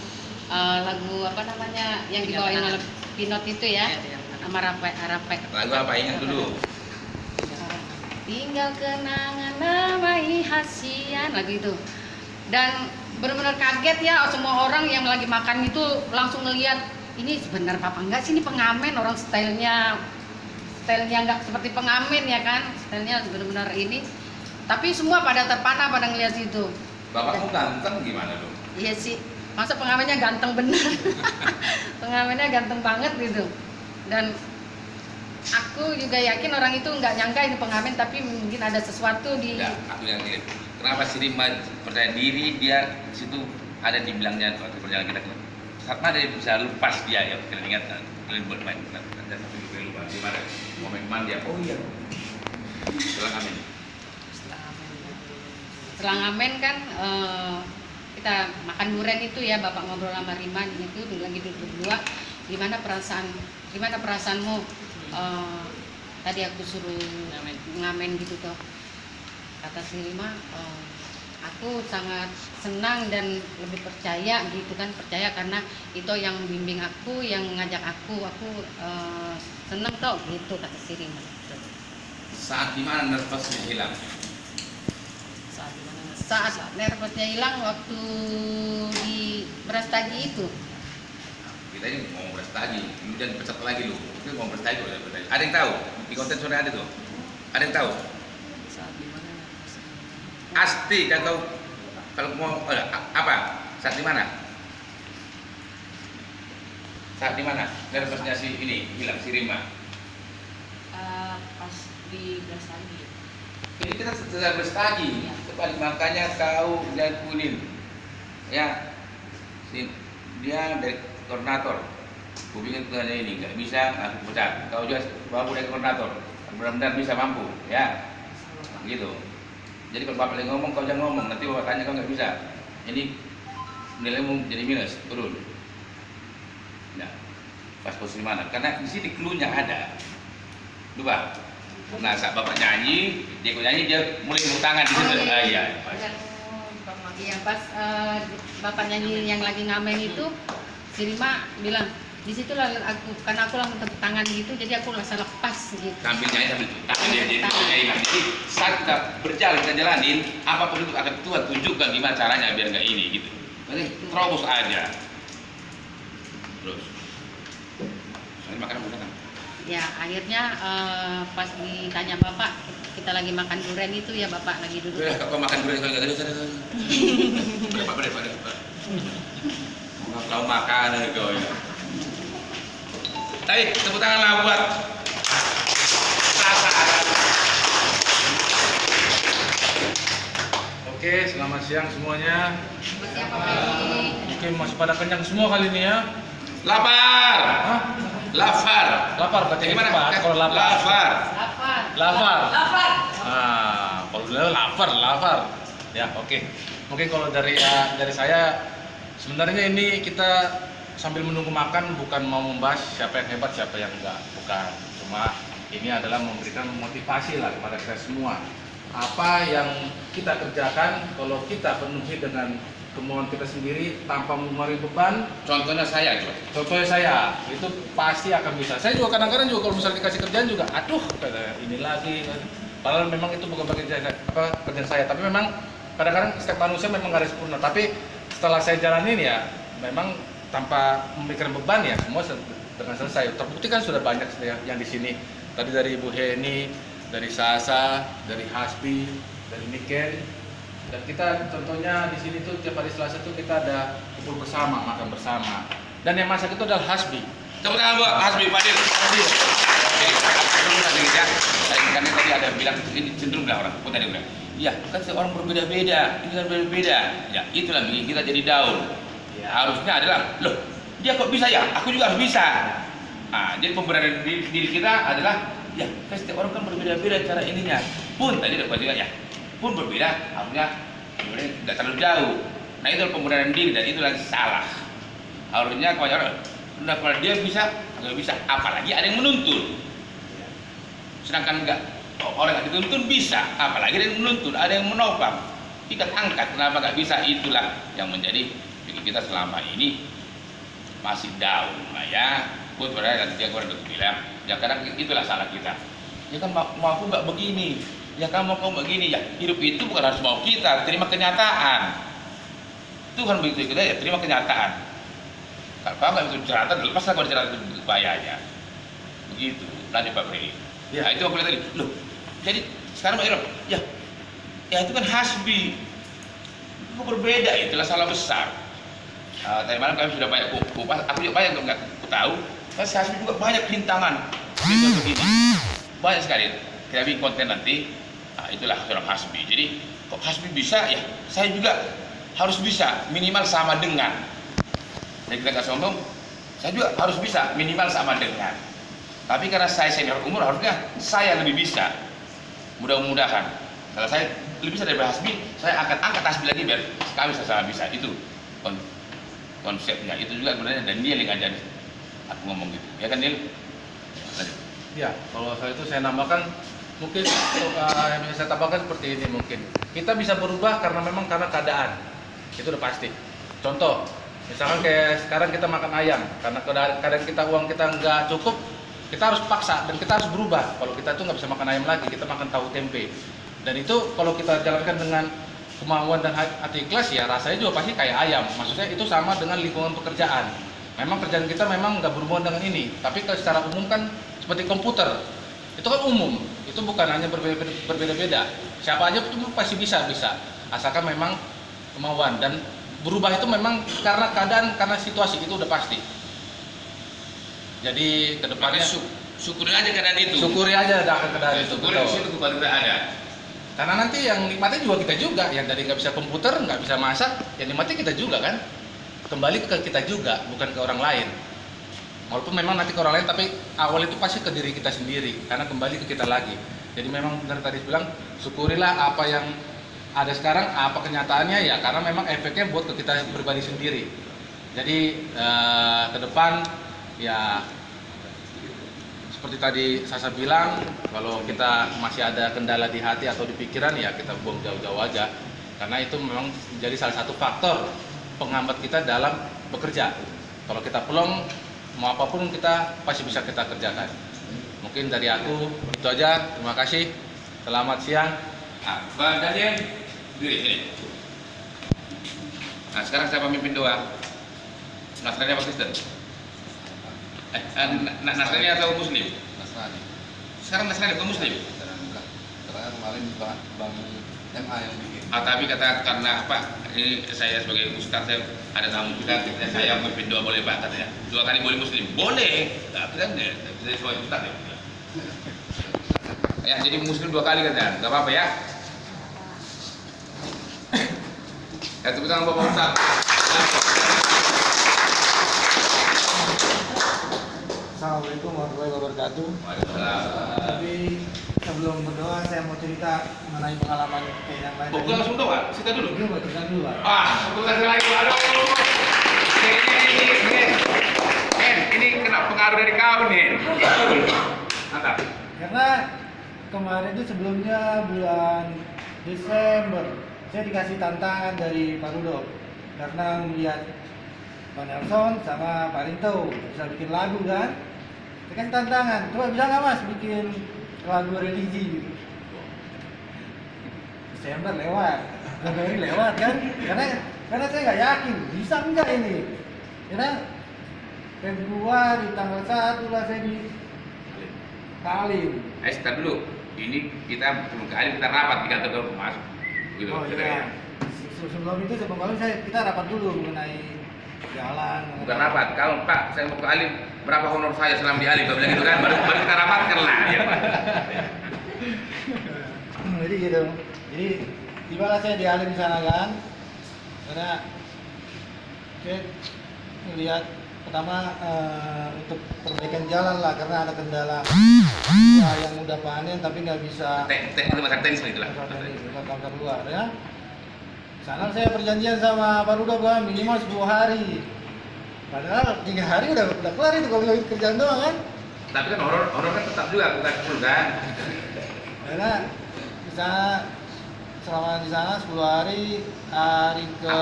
Speaker 4: apa namanya yang dibawain oleh Pinot itu ya, sama Rape.
Speaker 2: Lagu apa ingat dulu?
Speaker 4: Tinggal kenangan namai hasian, lagu itu. Dan benar-benar kaget ya, semua orang yang lagi makan itu langsung ngeliat, ini sebentar Papa enggak sih, ini pengamen, orang stylenya nggak seperti pengamen ya kan, stylenya benar-benar ini. Tapi semua pada terpana pada ngeliat situ.
Speaker 2: Bapakmu ganteng gimana dong?
Speaker 4: Iya sih, masa pengamennya ganteng bener. Pengamennya ganteng banget gitu. Dan aku juga yakin orang itu nggak nyangka ini pengamen, tapi mungkin ada sesuatu di.
Speaker 2: Enggak, aku yang lihat. Kenapa sih Rima percaya diri, dia di situ ada di bilangnya waktu perjalanan kita. Saat mana dia bisa lepas dia ya, kalian ingat kalian buat main. Ada satu juga lupa di mana momen dia. Oh iya. Setelah kami
Speaker 4: setelah ngamen kan kita makan durian itu ya, Bapak ngobrol sama Riman itu lagi duduk berdua, gimana perasaanmu, tadi aku suruh ngamen gitu tuh, kata si Rima, aku sangat senang dan lebih percaya gitu kan, percaya karena itu yang bimbing aku, yang ngajak aku seneng toh gitu, kata si Rima.
Speaker 2: Saat dimana nervousnya hilang?
Speaker 4: Saat nervousnya hilang waktu di beras tagi itu.
Speaker 2: Kita ini mau beras tagi, kemudian pecat lagi lu. Ini mau beras tagi, ada yang tahu? Di konten sore ada tuh. Ada yang tahu? Asti kalau mau apa? Saat di mana? Saat di mana? Nervousnya si ini hilang, si Rima.
Speaker 3: Pas di beras tagi.
Speaker 2: Ini kita sedang berstagi, kembali makanya kau jagunin, ya, dia dari koordinator, gue bikin tugasnya ini nggak bisa, aku pecat. Kau juga bawa dari koordinator, benar-benar bisa mampu, ya, gitu. Jadi kalau bapak lagi ngomong, kau jangan ngomong, nanti bapak tanya kau nggak bisa, ini nilaimu jadi minus, turun. Nah, pas posisi mana? Karena di sini clue-nya ada, lupa. Nah, saat bapak nyanyi, dia mulai ngomong tangan di situ. Iya.
Speaker 4: Iya, pas bapak nyanyi yang lagi ngamen itu, si Rima bilang, di situ lah karena aku langsung tepuk tangan gitu, jadi aku langsung lepas gitu.
Speaker 2: Sambil nyanyi sambil tangan dia hilang. Jadi saat kita berjalan, kita jalanin, apapun itu akan Tuhan tunjukkan gimana caranya biar nggak ini gitu. Jadi terobos aja. Terus. Soalnya makan bukan.
Speaker 4: Ya akhirnya pas ditanya bapak, kita lagi makan durian itu ya, bapak lagi duduk.
Speaker 2: Udah, kau makan durian kalau nggak ada. Berapa? Kau makan kau ya. Tapi tepuk tangan lah buat Sasa.
Speaker 10: Oke, selamat siang semuanya.
Speaker 4: Siapa lagi?
Speaker 10: Oke, masih pada kenyang semua kali ini ya.
Speaker 2: Lapar.
Speaker 10: Hah?
Speaker 2: Lapar
Speaker 10: berarti
Speaker 2: gimana?
Speaker 10: cepat kalau lapar.
Speaker 4: Lapar.
Speaker 10: Kalau dulu lapar. Ya, oke. Mungkin kalau dari saya sebenarnya ini kita sambil menunggu makan bukan mau membahas siapa yang hebat, siapa yang enggak, bukan. Cuma ini adalah memberikan motivasi lah kepada kita semua. Apa yang kita kerjakan kalau kita penuhi dengan kemauan kita sendiri tanpa memari beban.
Speaker 2: Contohnya saya coba.
Speaker 10: Contohnya saya, itu pasti akan bisa. Saya juga kadang-kadang juga kalau misalnya dikasih kerjaan juga, aduh, ini lagi. Padahal memang itu bukan kerjaan saya. Tapi memang kadang-kadang setiap manusia memang nggak ada sempurna. Tapi setelah saya jalanin ya, memang tanpa memikirkan beban ya, semua dengan selesai. Terbukti kan sudah banyak yang di sini. Tadi dari Ibu Heni, dari Sasa, dari Hasbi, dari Niken. Dan kita contohnya di sini tuh tiap hari Selasa tuh kita ada kumpul bersama, makan bersama. Dan yang masak itu adalah Hasbi.
Speaker 2: Tepuk tangan buat Hasbi Fadil. Karena tadi ada bilang ini cenderung lah orang. Tadi bilang, ya kan orang berbeda-beda, ini kan berbeda. Ya itulah bikin kita jadi down. Ya, harusnya adalah, loh dia kok bisa ya, aku juga harus bisa. Nah, jadi pemberanian diri kita adalah, ya kan setiap orang kan berbeda-beda cara ininya. Pun tadi dapat juga ya. Pun berbeda, harusnya tidak terlalu jauh. Nah itu pemberanian diri dan itulah salah. Harusnya kalau dia bisa, nggak bisa. Apalagi ada yang menuntun. Sedangkan orang nggak dituntun bisa, apalagi ada yang menuntun, ada yang menopang. Kita angkat, kenapa nggak bisa? Itulah yang menjadi bikin kita selama ini masih down, lah ya. Pun pada nanti aku udah bilang, ya kadang itulah salah kita. Ya kan mau aku nggak begini. Ya kamu mau begini ya, hidup itu bukan harus mau kita, terima kenyataan. Tuhan begitu kita ya, terima kenyataan. Kalau kamu nggak bisa cerita, lepaslah kalau cerita itu bahayanya. Begitu, lanjut Pak Freddy. Ya itu aku lihat tadi, loh. Jadi sekarang Pak Irfan, ya itu kan Hasbi. Itu berbeda, itulah salah besar. Tadi malam kami sudah banyak kupas, aku juga banyak nggak tahu. Tapi Hasbi juga banyak rintangan. Itu begini, banyak sekali. Kita bikin konten nanti. Nah, itulah seorang Hasbi. Jadi kok Hasbi bisa ya, saya juga harus bisa minimal sama dengan. Jadi kita nggak sombong, saya juga harus bisa minimal sama dengan. Tapi karena saya senior umur harusnya saya lebih bisa. Mudah-mudahan. Kalau saya lebih bisa dari Hasbi, saya angkat Hasbi lagi biar kami sama bisa. Itu konsepnya. Itu juga sebenarnya dan dia yang ngajarin aku ngomong gitu. Ya kan Nil?
Speaker 10: Ya, kalau soal itu saya nambahkan mungkin yang bisa saya tambahkan seperti ini mungkin. Kita bisa berubah karena memang karena keadaan. Itu udah pasti. Contoh, misalkan kayak sekarang kita makan ayam karena keadaan kita uang kita nggak cukup, kita harus paksa dan kita harus berubah. Kalau kita tuh nggak bisa makan ayam lagi, kita makan tahu tempe. Dan itu kalau kita jalankan dengan kemauan dan hati ikhlas ya rasanya juga pasti kayak ayam. Maksudnya itu sama dengan lingkungan pekerjaan. Memang kerjaan kita memang nggak berhubungan dengan ini, tapi secara umum kan seperti komputer, itu kan umum, itu bukan hanya berbeda-beda. Siapa aja itu pasti bisa, asalkan memang kemauan dan berubah itu memang karena keadaan, karena situasi itu udah pasti. Jadi kedepannya
Speaker 2: syukuri aja keadaan itu.
Speaker 10: Syukuri aja ada keadaan itu.
Speaker 2: Syukuri di situ bukan tidak ada.
Speaker 10: Karena nanti yang nikmatnya juga kita juga, yang dari nggak bisa komputer, nggak bisa masak, yang nikmatnya kita juga kan. Kembali ke kita juga, bukan ke orang lain. Walaupun memang nanti ke orang lain, tapi awal itu pasti ke diri kita sendiri, karena kembali ke kita lagi. Jadi memang dari tadi bilang, syukurilah apa yang ada sekarang, apa kenyataannya ya, karena memang efeknya buat ke kita pribadi sendiri. Jadi ke depan ya seperti tadi Sasa bilang, kalau kita masih ada kendala di hati atau di pikiran ya kita buang jauh-jauh aja, karena itu memang menjadi salah satu faktor penghambat kita dalam bekerja. Kalau kita pelong, mau apapun kita pasti bisa kita kerjakan. Mungkin dari aku itu aja. Terima kasih. Selamat siang.
Speaker 2: Bang Daniel, diri sini. Nah sekarang saya pemimpin doa. Nasrani apa Kristen? Nasrani atau Muslim?
Speaker 7: Nasrani.
Speaker 2: Sekarang Nasrani atau Muslim?
Speaker 7: Karena kemarin Bang MA yang bikin.
Speaker 2: Tapi kata karena apa? Ini saya sebagai ustaz, saya ada tamu kita, saya memimpin doa boleh Pak katanya. 2 kali boleh Muslim, boleh. Tapi kan saya sebagai ustaz ya. Ya jadi Muslim 2 kali katanya, nggak apa-apa ya. Ya tepuk tangan Bapak Ustaz.
Speaker 11: Assalamualaikum warahmatullahi wabarakatuh.
Speaker 2: Waalaikumsalam.
Speaker 11: Tapi sebelum berdoa saya mau cerita mengenai pengalaman kayak yang lain.
Speaker 2: Bukan langsung doa, cerita dulu.
Speaker 11: Cerita dulu, Pak.
Speaker 2: Bukan lagi. Aduh. Ini kena pengaruh dari kau nih. Mantap.
Speaker 11: Karena kemarin itu sebelumnya bulan Desember saya dikasih tantangan dari Pak Rudolf karena melihat Pak Nelson sama Pak Rinto bisa bikin lagu kan. Saya kasih tantangan, coba bisa nggak Mas bikin lagu religi? Desember lewat, Februari lewat kan? Karena saya nggak yakin bisa nggak ini. Karena Februari tanggal 1 lah saya di Halim.
Speaker 2: Start dulu. Ini kita belum ke Halim, kita rapat di kantor Mas. Gitu.
Speaker 11: Oh iya. Sebelum itu kita rapat dulu mengenai jalan.
Speaker 2: Bukan rapat. Kalau Pak, saya mau ke Halim, berapa honor saya selama di Halim? Kalau bilang gitu kan, baru kita rapatkan lah. Ya.
Speaker 11: Jadi gitu. Jadi tibalah saya di Halim di sana kan. Karena saya melihat pertama untuk perbaikan jalan lah karena ada kendala ya, yang udah panen tapi nggak bisa
Speaker 2: Itu masalah teknis itulah.
Speaker 11: kantor luar ya. Sana saya perjanjian sama Pak Rudolf kan minimal 10 hari. Padahal 3 hari udah kelar itu kalau kerjaan doang kan.
Speaker 2: Tapi kan horor kan tetap juga bukan full kan.
Speaker 11: Karena di sana selama di sana 10 hari ke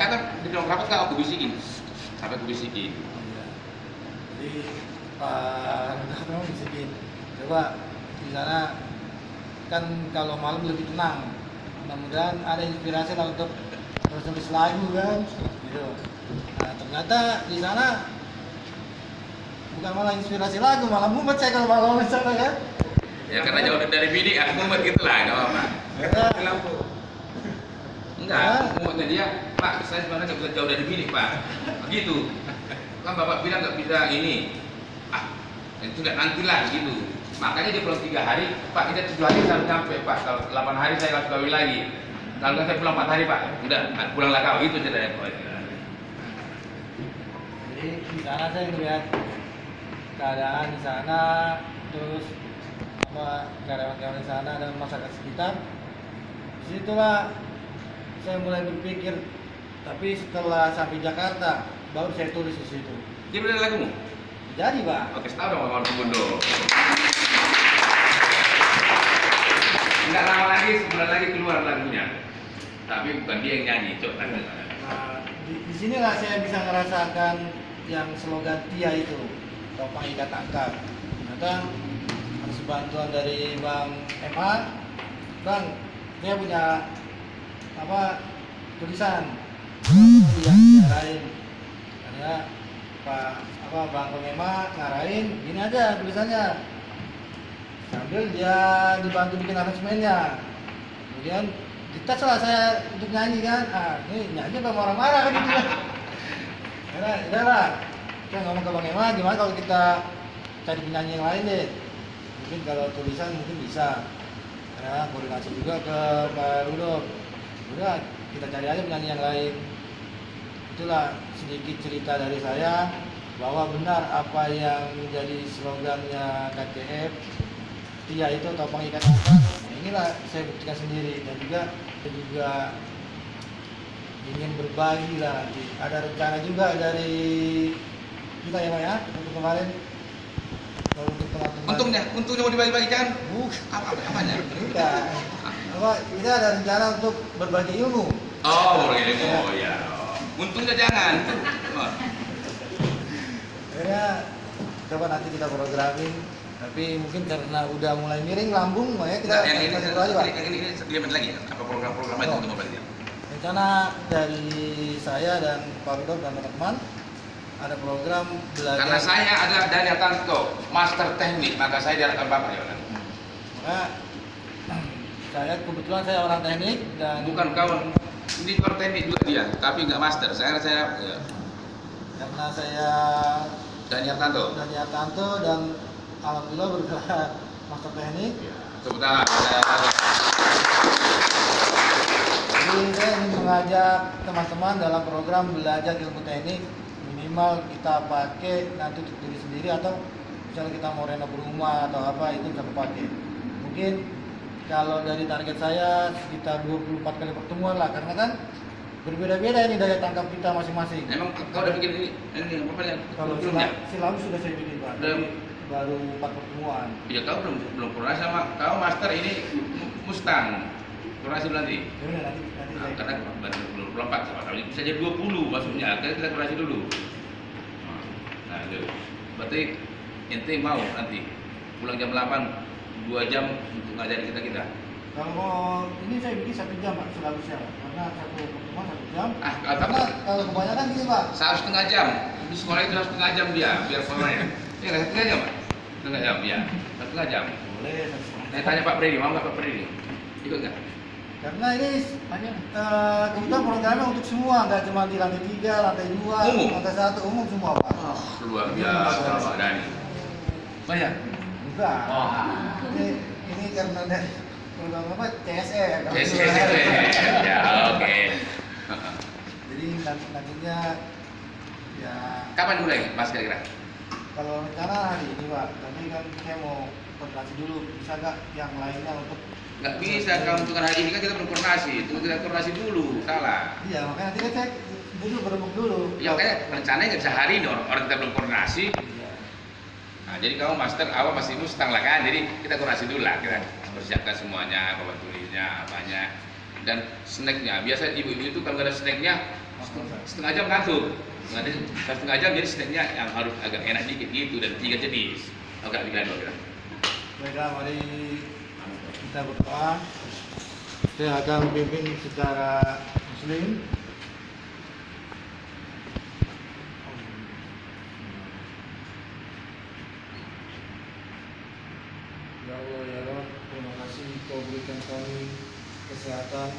Speaker 2: Kata di dalam rapat kan aku bisikin. Sampai aku bisikin.
Speaker 11: Iya. Jadi Pak Rudolf memang bisikin. Coba di sana kan kalau malam lebih tenang. Mudah-mudahan ada inspirasi lah untuk nulis lagu kan gitu. Nah ternyata di sana bukan malah inspirasi lagu, malah mumet saya kalau malam di sana kan.
Speaker 2: Ya karena jauh dari bini, aku mumet gitu lah, nggak apa-apa. Enggak, mumetnya dia, Pak, saya sebenarnya nggak bisa jauh dari bini, Pak. Begitu. Kan Bapak bilang nggak bisa ini. Itu nggak nantilah gitu. Makanya dia pulang 3 hari, Pak, kita 7 hari sampai sampai, Pak. Kalau 8 hari saya langsung kawin lagi. Kalau saya pulang 4 hari, Pak, udah pulanglah kau, itu ceritanya.
Speaker 11: Jadi di sana saya melihat keadaan di sana, terus apa karyawan-karyawan di sana dan masyarakat sekitar Disitulah saya mulai berpikir, tapi setelah sampai Jakarta baru saya tulis di situ.
Speaker 2: Jadi udah ada lagumu?
Speaker 11: Jadi Pak.
Speaker 2: Oke, setahun dong kawan Bundo. Enggak lama lagi, sebulan lagi keluar lagunya. Tapi bukan dia yang nyanyi, coba.
Speaker 11: Nah, di sinilah saya bisa merasakan yang slogan Tia itu, topang ikat tangkap. Ternyata harus bantuan dari Bang Emma. Bang, dia punya tulisan yang ngarahin. Karena Bang Emma ngarahin, gini aja tulisannya. Sambil dia dibantu bikin aransemennya. Kemudian dites lah saya untuk nyanyi kan. Ini nyanyi apa marah-marah kan gitu. Karena udahlah, kita ngomong ke Bang Emma, gimana kalau kita cari penyanyi yang lain deh. Mungkin kalau tulisan mungkin bisa. Karena koordinasi juga ke Pak Rudolf. Udah, kita cari aja penyanyi yang lain. Itulah sedikit cerita dari saya bahwa benar apa yang menjadi slogannya KTF Tia itu topang ikat tangkap. Inilah saya buktikan sendiri, dan juga ingin berbagi lah nanti. Ada rencana juga dari kita ya Pak ya untuk kemarin. Kalau untuk teman-teman.
Speaker 2: Untungnya mau dibagi-bagikan. Apanya?
Speaker 11: Enggak. Kita ada rencana untuk berbagi ilmu.
Speaker 2: Oh, berbagi ilmu. Oh ya. Untungnya jangan.
Speaker 11: Akhirnya coba nanti kita programin. Tapi mungkin karena udah mulai miring lambung, makanya kita
Speaker 2: ini
Speaker 11: aja Pak.
Speaker 2: Ini lihat lagi. Apa program-program itu untuk membagi?
Speaker 11: Rencana dari saya dan Pak Rudolf dan teman-teman ada program belajar.
Speaker 2: Karena saya adalah Daniel Tanto, master teknik, maka saya diharapkan Bapak ya.
Speaker 11: Maka saya kebetulan saya orang teknik dan
Speaker 2: bukan kawan. Ini orang teknik juga dia, tapi nggak master. Saya ya.
Speaker 11: Karena saya
Speaker 2: Daniel Tanto
Speaker 11: dan alhamdulillah bergelar master teknik.
Speaker 2: Tepuk tangan.
Speaker 11: Jadi saya ingin mengajak teman-teman dalam program belajar ilmu teknik, minimal kita pakai nanti untuk diri sendiri, atau misalnya kita mau renov rumah atau apa itu bisa pakai. Mungkin kalau dari target saya sekitar 24 kali pertemuan lah, karena kan berbeda-beda ini daya tangkap kita masing-masing.
Speaker 2: Emang kau udah bikin ini apa ya?
Speaker 11: Kalau silamu sudah saya bikin Pak. Baru 4 pertemuan.
Speaker 2: Ya kau belum pernah sama kau master ini Mustang. Kurasi nanti.
Speaker 11: Ya nanti
Speaker 2: Karena belum 24 sama kali bisa jadi 20 maksudnya. Kita kurasi dulu. Nah, itu. Berarti ente mau nanti pulang jam 8 2 jam untuk ngajarin kita.
Speaker 11: Kalau ini saya bikin 1 jam Pak seharusnya, karena satu pertemuan 1 jam.
Speaker 2: Karena
Speaker 11: kalau kebanyakan gini Pak.
Speaker 2: 1,5 jam. Di sekolah itu 1,5 jam dia biar keren. Ya nggak 1,5 jam Pak? 1,5 jam ya. 1,5 jam.
Speaker 11: Boleh.
Speaker 2: Saya tanya Pak Freddy, mau nggak Pak Freddy? Ikut nggak?
Speaker 11: Karena ini kebetulan programnya untuk semua, nggak cuma di lantai 3, lantai 2,
Speaker 2: umum.
Speaker 11: lantai 1, umum semua Pak.
Speaker 2: Luar biasa Pak Dani. Bayar?
Speaker 11: Enggak. Ini karena dari program apa? CSR.
Speaker 2: Ya oke.
Speaker 11: Jadi nantinya ya.
Speaker 2: Kapan mulai Mas kira-kira?
Speaker 11: Kalau rencana hari ini Pak, tapi kan saya mau koordinasi dulu, bisa nggak yang lainnya untuk.
Speaker 2: Nggak bisa, kalau untuk hari ini kan kita belum koordinasi, itu kita koordinasi dulu, salah.
Speaker 11: Iya, makanya nanti kan saya berembuk dulu.
Speaker 2: Ya kayak rencananya nggak bisa hari ini, orang kita belum koordinasi.
Speaker 11: Iya.
Speaker 2: Nah, jadi kamu master, awal masih Mustang lah kan, jadi kita koordinasi dulu lah, kita persiapkan semuanya, bawa tulisnya, apanya, dan snacknya. Biasa ibu-ibu itu kalau nggak ada snacknya, setengah jam ngantuk. Nanti setengah jam jadi snacknya yang harus agak enak dikit gitu, dan 3 jenis. Agak bikin dua.
Speaker 11: Baiklah, mari kita berdoa. Saya akan pimpin secara muslim. Ya Allah ya Rabb, terima kasih Kau berikan kami kesehatan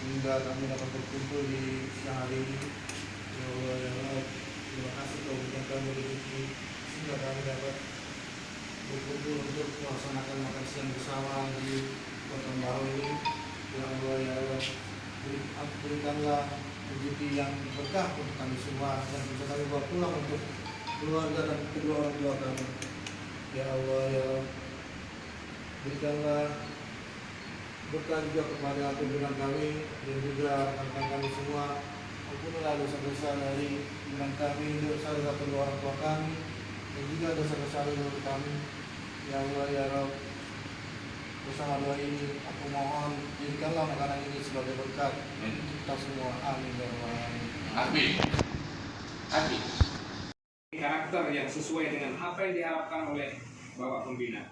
Speaker 11: sehingga kami dapat berkumpul di siang hari ini. Ya Allah ya Rabb, terima kasih Kau berikan kami rezeki sehingga kami dapat berkumpul untuk melaksanakan makan siang bersama di Kota Baru ini. Ya Allah ya Allah, berikanlah rezeki yang berkah untuk kami semua dan bisa kami bawa pulang untuk keluarga dan kedua orang tua kami. Ya Allah ya Allah, berikanlah berkah juga kepada pimpinan kami dan juga rekan-rekan kami semua. Ampunilah dosa-dosa dari pimpinan kami, dosa-dosa kedua orang tua kami, dan juga dosa-dosa leluhur kami. Ya Allah ya Rabb, bersama doa ini aku mohon jadikanlah makanan ini sebagai berkat untuk kita semua. Amin ya Rabbal alamin.
Speaker 2: Amin. Amin.
Speaker 12: Karakter yang sesuai dengan apa yang diharapkan oleh Bapak Pembina.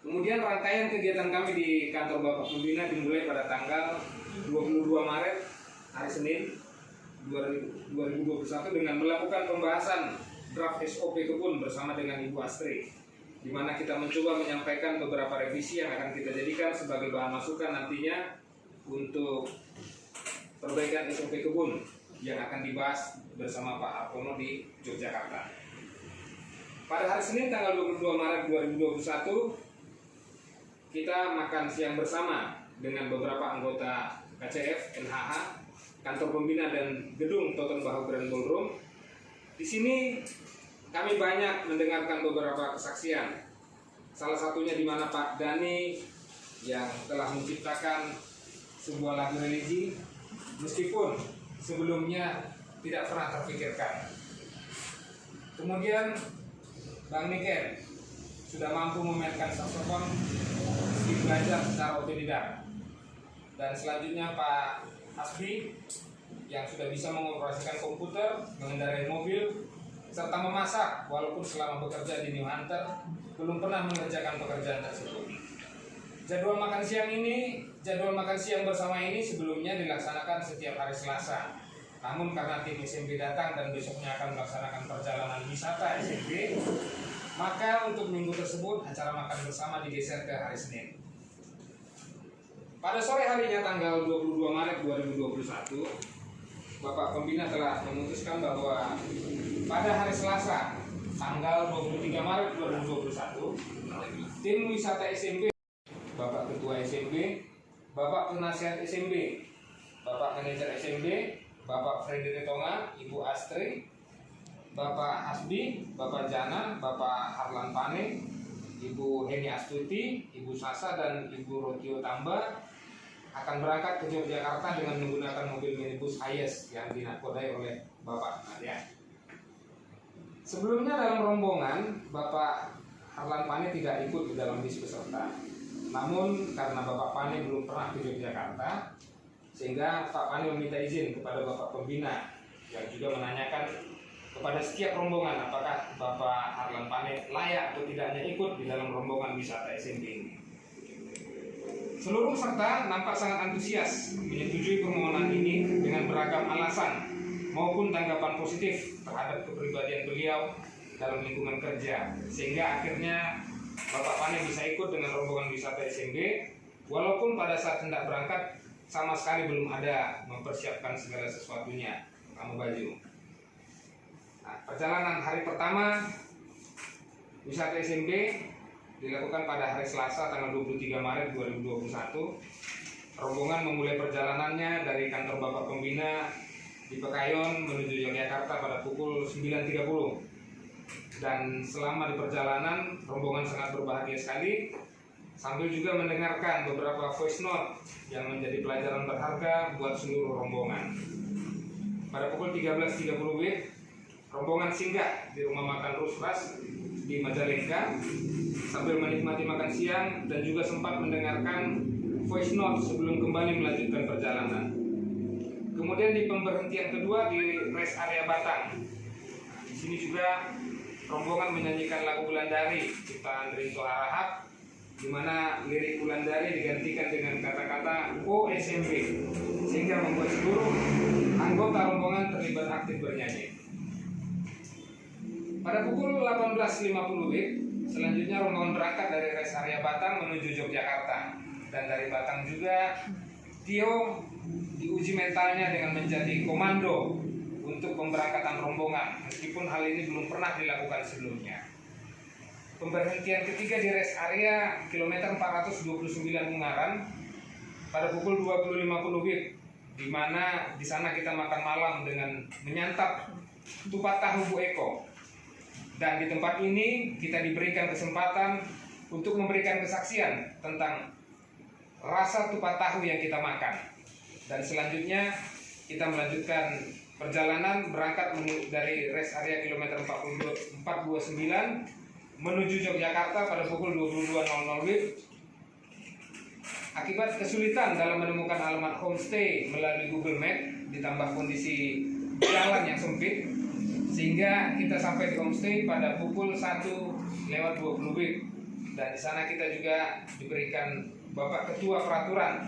Speaker 12: Kemudian rangkaian kegiatan kami di kantor Bapak Pembina dimulai pada tanggal 22 Maret hari Senin 2021 dengan melakukan pembahasan draft SOP kebun bersama dengan Ibu Astri, di mana kita mencoba menyampaikan beberapa revisi yang akan kita jadikan sebagai bahan masukan nantinya untuk perbaikan SOP kebun yang akan dibahas bersama Pak Hartono di Yogyakarta. Pada hari Senin tanggal 22 Maret 2021 kita makan siang bersama dengan beberapa anggota KCF, NHH, kantor pembina dan gedung Toten Bahu Grand Ballroom. Di sini kami banyak mendengarkan beberapa kesaksian. Salah satunya di mana Pak Dani yang telah menciptakan sebuah lagu religi meskipun sebelumnya tidak pernah terpikirkan. Kemudian Bang Niken sudah mampu memainkan saksofon meski belajar secara otodidak. Dan selanjutnya Pak Hasbi yang sudah bisa mengoperasikan komputer, mengendarai mobil, serta memasak walaupun selama bekerja di New Hunter belum pernah mengerjakan pekerjaan tersebut. Jadwal makan siang bersama ini sebelumnya dilaksanakan setiap hari Selasa. Namun karena tim SMP datang dan besoknya akan melaksanakan perjalanan wisata SMP, maka untuk minggu tersebut acara makan bersama digeser ke hari Senin. Pada sore harinya tanggal 22 Maret 2021, Bapak Pembina telah memutuskan bahwa pada hari Selasa tanggal 23 Maret 2021, tim wisata SMP, Bapak Ketua SMP, Bapak Penasihat SMP, Bapak Manajer SMP, Bapak Freddy Retonga, Ibu Astri, Bapak Hasbi, Bapak Jana, Bapak Harlan Pane, Ibu Heni Astuti, Ibu Sasa, dan Ibu Rotio Tamba akan berangkat ke Yogyakarta dengan menggunakan mobil minibus Hiace yang dinakodai oleh Bapak Nadia. Sebelumnya dalam rombongan, Bapak Harlan Pane tidak ikut di dalam bis peserta. Namun karena Bapak Pane belum pernah ke Yogyakarta, sehingga Pak Pane meminta izin kepada Bapak Pembina yang juga menanyakan kepada setiap rombongan apakah Bapak Harlan Pane layak atau tidaknya ikut di dalam rombongan wisata SMP ini. Seluruh peserta nampak sangat antusias menyetujui permohonan ini dengan beragam alasan maupun tanggapan positif terhadap kepribadian beliau dalam lingkungan kerja, sehingga akhirnya Bapak Pane bisa ikut dengan rombongan wisata SMP walaupun pada saat hendak berangkat sama sekali belum ada mempersiapkan segala sesuatunya, terutama baju. Nah, perjalanan hari pertama wisata SMP dilakukan pada hari Selasa tanggal 23 Maret 2021. Rombongan memulai perjalanannya dari kantor Bapak Pembina di Pekayon menuju Yogyakarta pada pukul 9.30. Dan selama di perjalanan, rombongan sangat berbahagia sekali sambil juga mendengarkan beberapa voice note yang menjadi pelajaran berharga buat seluruh rombongan. Pada pukul 13.30 WIB, rombongan singgah di rumah makan Rusras di Majalengka sambil menikmati makan siang dan juga sempat mendengarkan voice note sebelum kembali melanjutkan perjalanan. Kemudian di pemberhentian kedua di rest area Batang. Di sini juga rombongan menyanyikan lagu Wulandari ciptaan Rinto Harahap, di mana lirik Wulandari digantikan dengan kata-kata OSMP, sehingga membuat seluruh anggota rombongan terlibat aktif bernyanyi. Pada pukul 18.50 WIB, selanjutnya rombongan berangkat dari rest area Batang menuju Yogyakarta. Dan dari Batang juga Tio diuji mentalnya dengan menjadi komando untuk pemberangkatan rombongan, meskipun hal ini belum pernah dilakukan sebelumnya. Pemberhentian ketiga di rest area kilometer 429 Ungaran pada pukul 20.50 WIB, di mana di sana kita makan malam dengan menyantap tupat tahu Bu Eko. Dan di tempat ini kita diberikan kesempatan untuk memberikan kesaksian tentang rasa tupat tahu yang kita makan. Dan selanjutnya kita melanjutkan perjalanan berangkat dari rest area kilometer 429 menuju Yogyakarta pada pukul 22.00 WIB. Akibat kesulitan dalam menemukan alamat homestay melalui Google Map ditambah kondisi jalan yang sempit, sehingga kita sampai di homestay pada pukul 1:20 WIB. Dan di sana kita juga diberikan Bapak Ketua peraturan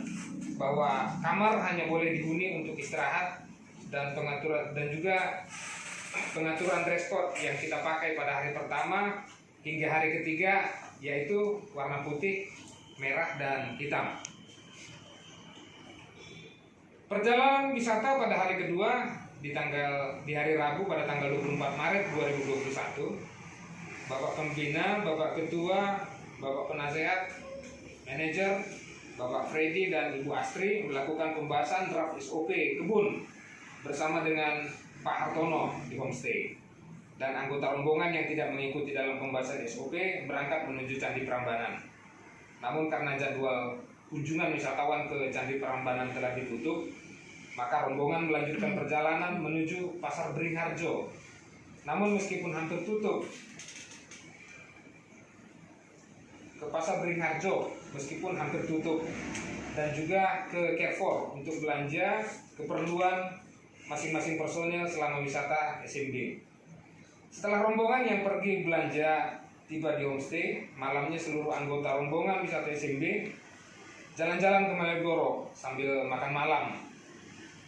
Speaker 12: bahwa kamar hanya boleh dihuni untuk istirahat, dan juga pengaturan dress code yang kita pakai pada hari pertama hingga hari ketiga, yaitu warna putih, merah, dan hitam. Perjalanan wisata pada hari kedua di hari Rabu pada tanggal 24 Maret 2021, Bapak Pembina, Bapak Ketua, Bapak Penasehat, Manajer, Bapak Freddy dan Ibu Astri melakukan pembahasan draft SOP kebun bersama dengan Pak Hartono di homestay. Dan anggota rombongan yang tidak mengikuti dalam pembahasan SOP berangkat menuju Candi Prambanan. Namun karena jadwal kunjungan wisatawan ke Candi Prambanan telah ditutup, maka rombongan melanjutkan perjalanan menuju Pasar Beringharjo. Namun meskipun hampir tutup, ke Pasar Beringharjo meskipun hampir tutup, dan juga ke Carrefour untuk belanja keperluan masing-masing personil selama wisata SMB. Setelah rombongan yang pergi belanja tiba di homestay, malamnya seluruh anggota rombongan wisata SMB jalan-jalan ke Malioboro sambil makan malam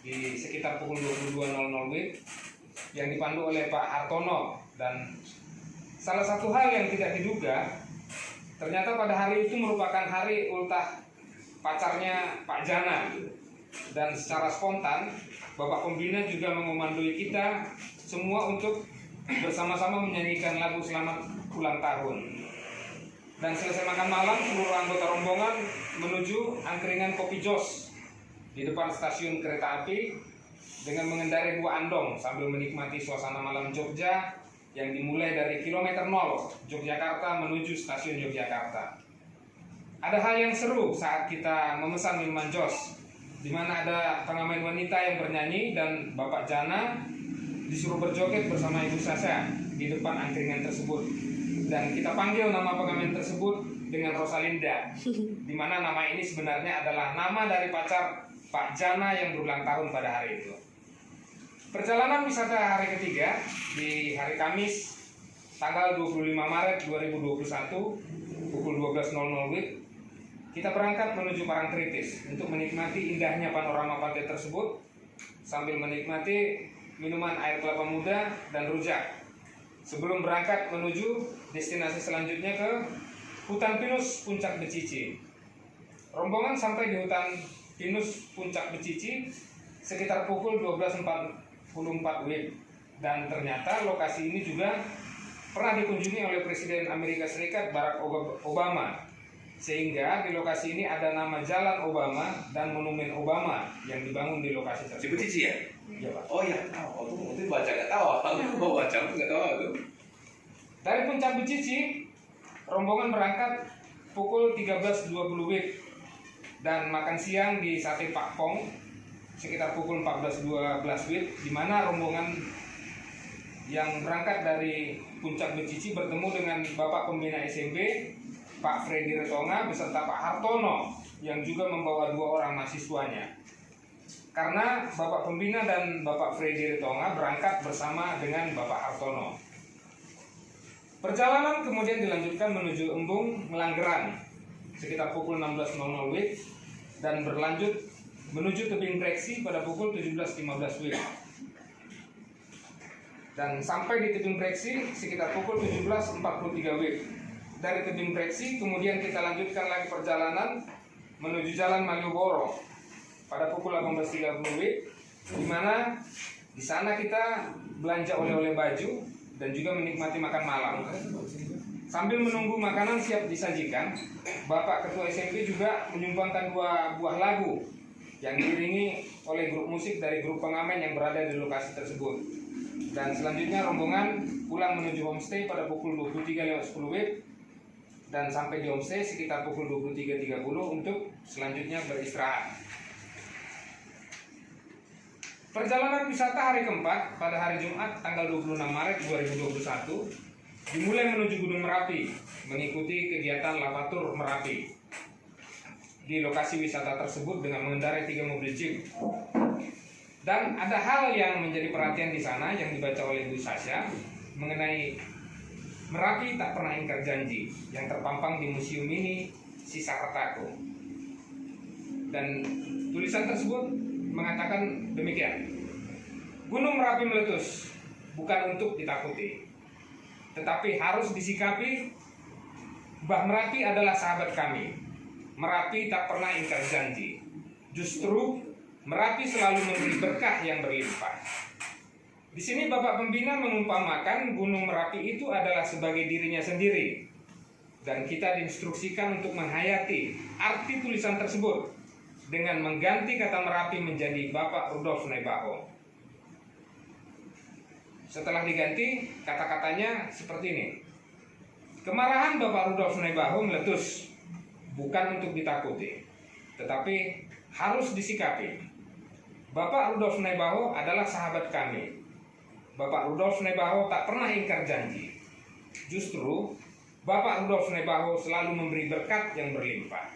Speaker 12: di sekitar pukul 22.00 WIB yang dipandu oleh Pak Hartono. Dan salah satu hal yang tidak diduga, ternyata pada hari itu merupakan hari ultah pacarnya Pak Jana. Dan secara spontan Bapak Pembina juga mengomandoi kita semua untuk bersama-sama menyanyikan lagu selamat ulang tahun. Dan selesai makan malam, seluruh anggota rombongan menuju angkringan Kopi Jos di depan stasiun kereta api dengan mengendarai 2 andong sambil menikmati suasana malam Jogja yang dimulai dari kilometer 0 Yogyakarta menuju stasiun Yogyakarta. Ada hal yang seru saat kita memesan minuman jos, di mana ada pengamen wanita yang bernyanyi dan Bapak Jana disuruh berjoget bersama Ibu Sasha di depan angkringan tersebut. Dan kita panggil nama pengamen tersebut dengan Rosalinda, di mana nama ini sebenarnya adalah nama dari pacar Pak Jana yang berulang tahun pada hari itu. Perjalanan wisata hari ketiga di hari Kamis tanggal 25 Maret 2021 pukul 12.00 WIB, kita berangkat menuju Parangtritis untuk menikmati indahnya panorama pantai tersebut sambil menikmati minuman air kelapa muda dan rujak sebelum berangkat menuju destinasi selanjutnya ke Hutan Pinus Puncak Becici. Rombongan sampai di Hutan Pinus Puncak Becici sekitar pukul 12.44 WIB, dan ternyata lokasi ini juga pernah dikunjungi oleh Presiden Amerika Serikat Barack Obama, sehingga di lokasi ini ada nama Jalan Obama dan Monumen Obama yang dibangun di lokasi tersebut.
Speaker 2: Di Becici ya?
Speaker 12: Iya, Pak.
Speaker 2: Oh ya, tahu. Itu baca nggak tahu. Aku baca nggak tahu itu.
Speaker 12: Dari Puncak Becici, rombongan berangkat pukul 13.20 WIB dan makan siang di Sate Pak Pong sekitar pukul 14.12 WIB, di mana rombongan yang berangkat dari Puncak Becici bertemu dengan Bapak Pembina SMB Pak Freddy Retonga beserta Pak Hartono yang juga membawa 2 orang mahasiswanya. Karena Bapak Pembina dan Bapak Freddy Retonga berangkat bersama dengan Bapak Hartono. Perjalanan kemudian dilanjutkan menuju Embung, Melanggeran sekitar pukul 16.00 WIB dan berlanjut menuju Tebing Breksi pada pukul 17.15 WIB. Dan sampai di Tebing Breksi sekitar pukul 17.43 WIB. Dari Tebing Breksi kemudian kita lanjutkan lagi perjalanan menuju Jalan Malioboro pada pukul 18.30 WIB, di mana di sana kita belanja oleh-oleh baju dan juga menikmati makan malam. Sambil menunggu makanan siap disajikan, Bapak Ketua SMP juga menyumbangkan 2 buah lagu yang diiringi oleh grup musik dari grup pengamen yang berada di lokasi tersebut. Dan selanjutnya rombongan pulang menuju homestay pada pukul 23.10 WIB dan sampai di homestay sekitar pukul 23.30 untuk selanjutnya beristirahat. Perjalanan wisata hari keempat pada hari Jumat tanggal 26 Maret 2021 dimulai menuju Gunung Merapi mengikuti kegiatan Lavatur Merapi. Di lokasi wisata tersebut dengan mengendarai 3 mobil jeep. Dan ada hal yang menjadi perhatian di sana yang dibaca oleh Bu Sasha mengenai Merapi tak pernah ingkar janji yang terpampang di museum ini Sisa Kertaku. Dan tulisan tersebut mengatakan demikian: Gunung Merapi meletus bukan untuk ditakuti, tetapi harus disikapi. Mbah Merapi adalah sahabat kami. Merapi tak pernah ingkar janji. Justru Merapi selalu memberi berkah yang berlimpah. Di sini Bapak Pembina mengumpamakan Gunung Merapi itu adalah sebagai dirinya sendiri. Dan kita diinstruksikan untuk menghayati arti tulisan tersebut dengan mengganti kata Merapi menjadi Bapak Rudolf Naibaho. Setelah diganti, kata-katanya seperti ini: kemarahan Bapak Rudolf Naibaho meletus bukan untuk ditakuti, tetapi harus disikapi. Bapak Rudolf Naibaho adalah sahabat kami. Bapak Rudolf Naibaho tak pernah ingkar janji. Justru Bapak Rudolf Naibaho selalu memberi berkat yang berlimpah.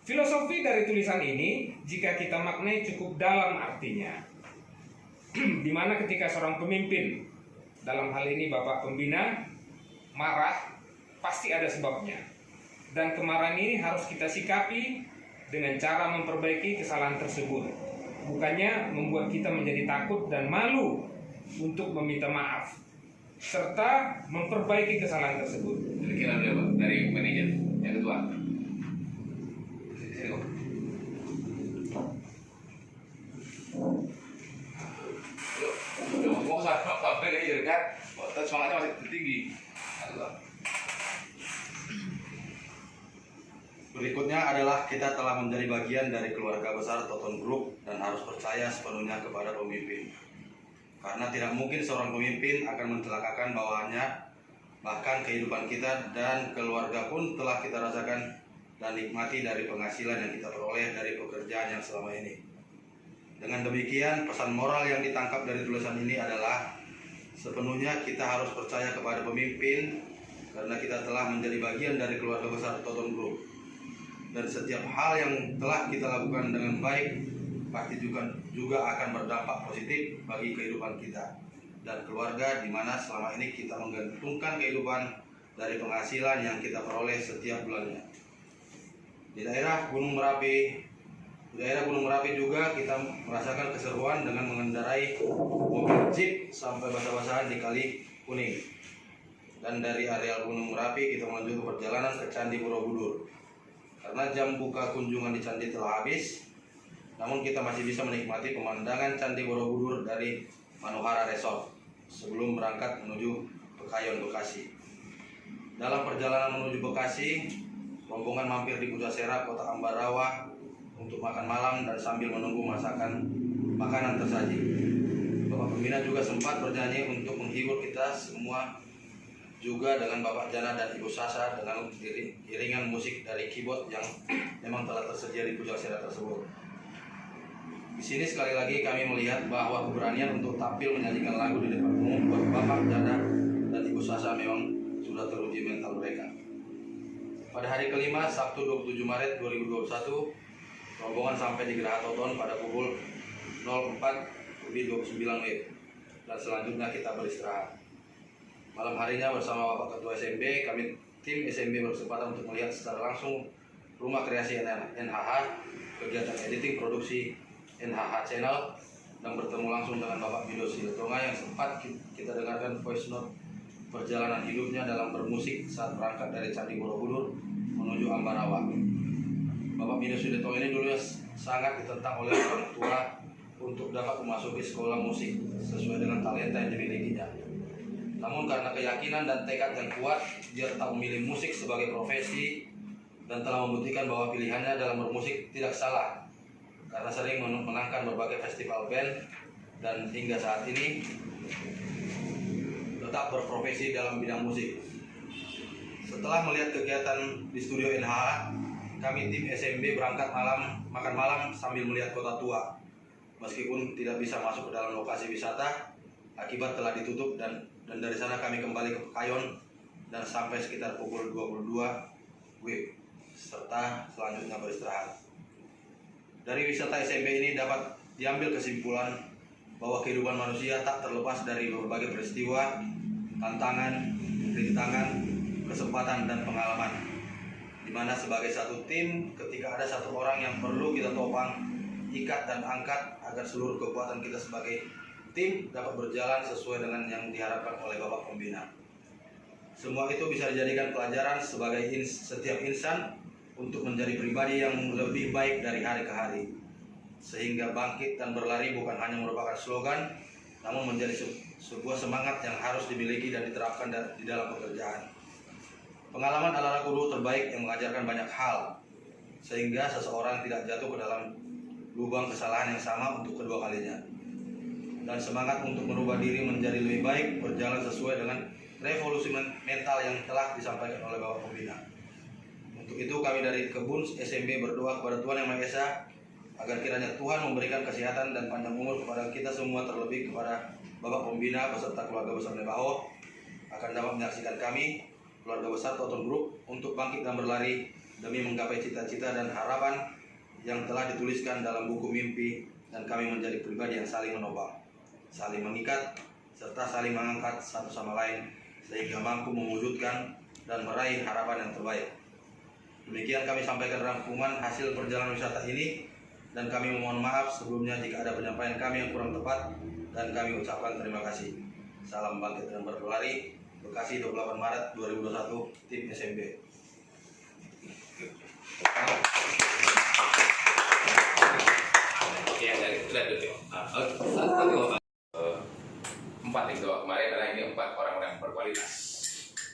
Speaker 12: Filosofi dari tulisan ini, jika kita maknai, cukup dalam artinya. Di mana ketika seorang pemimpin, dalam hal ini Bapak Pembina, marah, pasti ada sebabnya. Dan kemarahan ini harus kita sikapi dengan cara memperbaiki kesalahan tersebut. Bukannya membuat kita menjadi takut dan malu untuk meminta maaf, serta memperbaiki kesalahan tersebut.
Speaker 2: Kira-kira dari manajer yang kedua. Ngomong sama Pak Manajer kan, semangatnya masih tinggi.
Speaker 7: Berikutnya adalah kita telah menjadi bagian dari keluarga besar Toton Group dan harus percaya sepenuhnya kepada pemimpin. Karena tidak mungkin seorang pemimpin akan mencelakakan bawahannya, bahkan kehidupan kita dan keluarga pun telah kita rasakan dan nikmati dari penghasilan yang kita peroleh dari pekerjaan yang selama ini. Dengan demikian, pesan moral yang ditangkap dari tulisan ini adalah sepenuhnya kita harus percaya kepada pemimpin karena kita telah menjadi bagian dari keluarga besar Toton Group. Dan setiap hal yang telah kita lakukan dengan baik pasti juga akan berdampak positif bagi kehidupan kita dan keluarga, di mana selama ini kita menggantungkan kehidupan dari penghasilan yang kita peroleh setiap bulannya. Di daerah Gunung Merapi juga kita merasakan keseruan dengan mengendarai mobil jeep sampai basah-basahan di Kali Kuning. Dan dari areal Gunung Merapi kita melanjutkan perjalanan ke Candi Borobudur. Karena jam buka kunjungan di Candi telah habis, namun kita masih bisa menikmati pemandangan Candi Borobudur dari Manohara Resort sebelum berangkat menuju Pekayon, Bekasi. Dalam perjalanan menuju Bekasi, rombongan mampir di Pujasera, Kota Ambarawa untuk makan malam dan sambil menunggu makanan tersaji. Bapak Pembina juga sempat bernyanyi untuk menghibur kita semua, juga dengan Bapak Jana dan Ibu Sasa dengan iringan musik dari keyboard yang memang telah tersedia di Pujasera tersebut. Di sini sekali lagi kami melihat bahwa keberanian untuk tampil menyanyikan lagu di depan umum buat Bapak Jana dan Ibu Sasa memang sudah teruji mental mereka. Pada hari kelima, Sabtu 27 Maret 2021, rombongan sampai di Geraha Toton pada pukul 04.29 dan selanjutnya kita beristirahat. Malam harinya bersama Bapak Ketua SMB, kami tim SMB berkesempatan untuk melihat secara langsung rumah kreasi NHH, kegiatan editing produksi NHH Channel, dan bertemu langsung dengan Bapak Bido Siletonga yang sempat kita dengarkan voice note perjalanan hidupnya dalam bermusik saat berangkat dari Candi Borobudur menuju Ambarawa. Bapak Bido Siletonga ini dulu sangat ditentang oleh orang tua untuk dapat memasuki sekolah musik sesuai dengan talenta yang dimilikinya. Namun karena keyakinan dan tekad yang kuat, dia tetap memilih musik sebagai profesi dan telah membuktikan bahwa pilihannya dalam bermusik tidak salah karena sering menangkan berbagai festival band dan hingga saat ini tetap berprofesi dalam bidang musik. Setelah melihat kegiatan di studio NHA, kami tim SMB berangkat makan malam sambil melihat kota tua. Meskipun tidak bisa masuk ke dalam lokasi wisata, akibat telah ditutup dan dari sana kami kembali ke Pekayon dan sampai sekitar pukul 22 WIB, serta selanjutnya beristirahat. Dari wisata SMB ini dapat diambil kesimpulan bahwa kehidupan manusia tak terlepas dari berbagai peristiwa, tantangan, rintangan, kesempatan, dan pengalaman. Di mana sebagai satu tim, ketika ada satu orang yang perlu kita topang, ikat dan angkat agar seluruh kekuatan kita sebagai tim dapat berjalan sesuai dengan yang diharapkan oleh Bapak Pembina. Semua itu bisa dijadikan pelajaran sebagai setiap insan untuk menjadi pribadi yang lebih baik dari hari ke hari. Sehingga bangkit dan berlari bukan hanya merupakan slogan, namun menjadi sebuah semangat yang harus dimiliki dan diterapkan di dalam pekerjaan. Pengalaman adalah guru terbaik yang mengajarkan banyak hal, sehingga seseorang tidak jatuh ke dalam lubang kesalahan yang sama untuk kedua kalinya. Dan semangat untuk merubah diri menjadi lebih baik berjalan sesuai dengan revolusi mental yang telah disampaikan oleh Bapak Pembina. Untuk itu kami dari Kebun SMB berdoa kepada Tuhan Yang Maha Esa agar kiranya Tuhan memberikan kesehatan dan panjang umur kepada kita semua, terlebih kepada Bapak Pembina beserta keluarga besar Nebaho, akan dapat menyaksikan kami, keluarga besar Toton Group, untuk bangkit dan berlari demi menggapai cita-cita dan harapan yang telah dituliskan dalam buku mimpi, dan kami menjadi pribadi yang saling menopang, saling mengikat, serta saling mengangkat satu sama lain sehingga mampu mewujudkan dan meraih harapan yang terbaik. Demikian kami sampaikan rangkuman hasil perjalanan wisata ini, dan kami memohon maaf sebelumnya jika ada penyampaian kami yang kurang tepat, dan kami ucapkan terima kasih. Salam bangkit dan berlari, Bekasi 28 Maret 2021, tim SMB.
Speaker 2: Empat yang kedua kemarin adalah ini 4 orang yang berkualitas,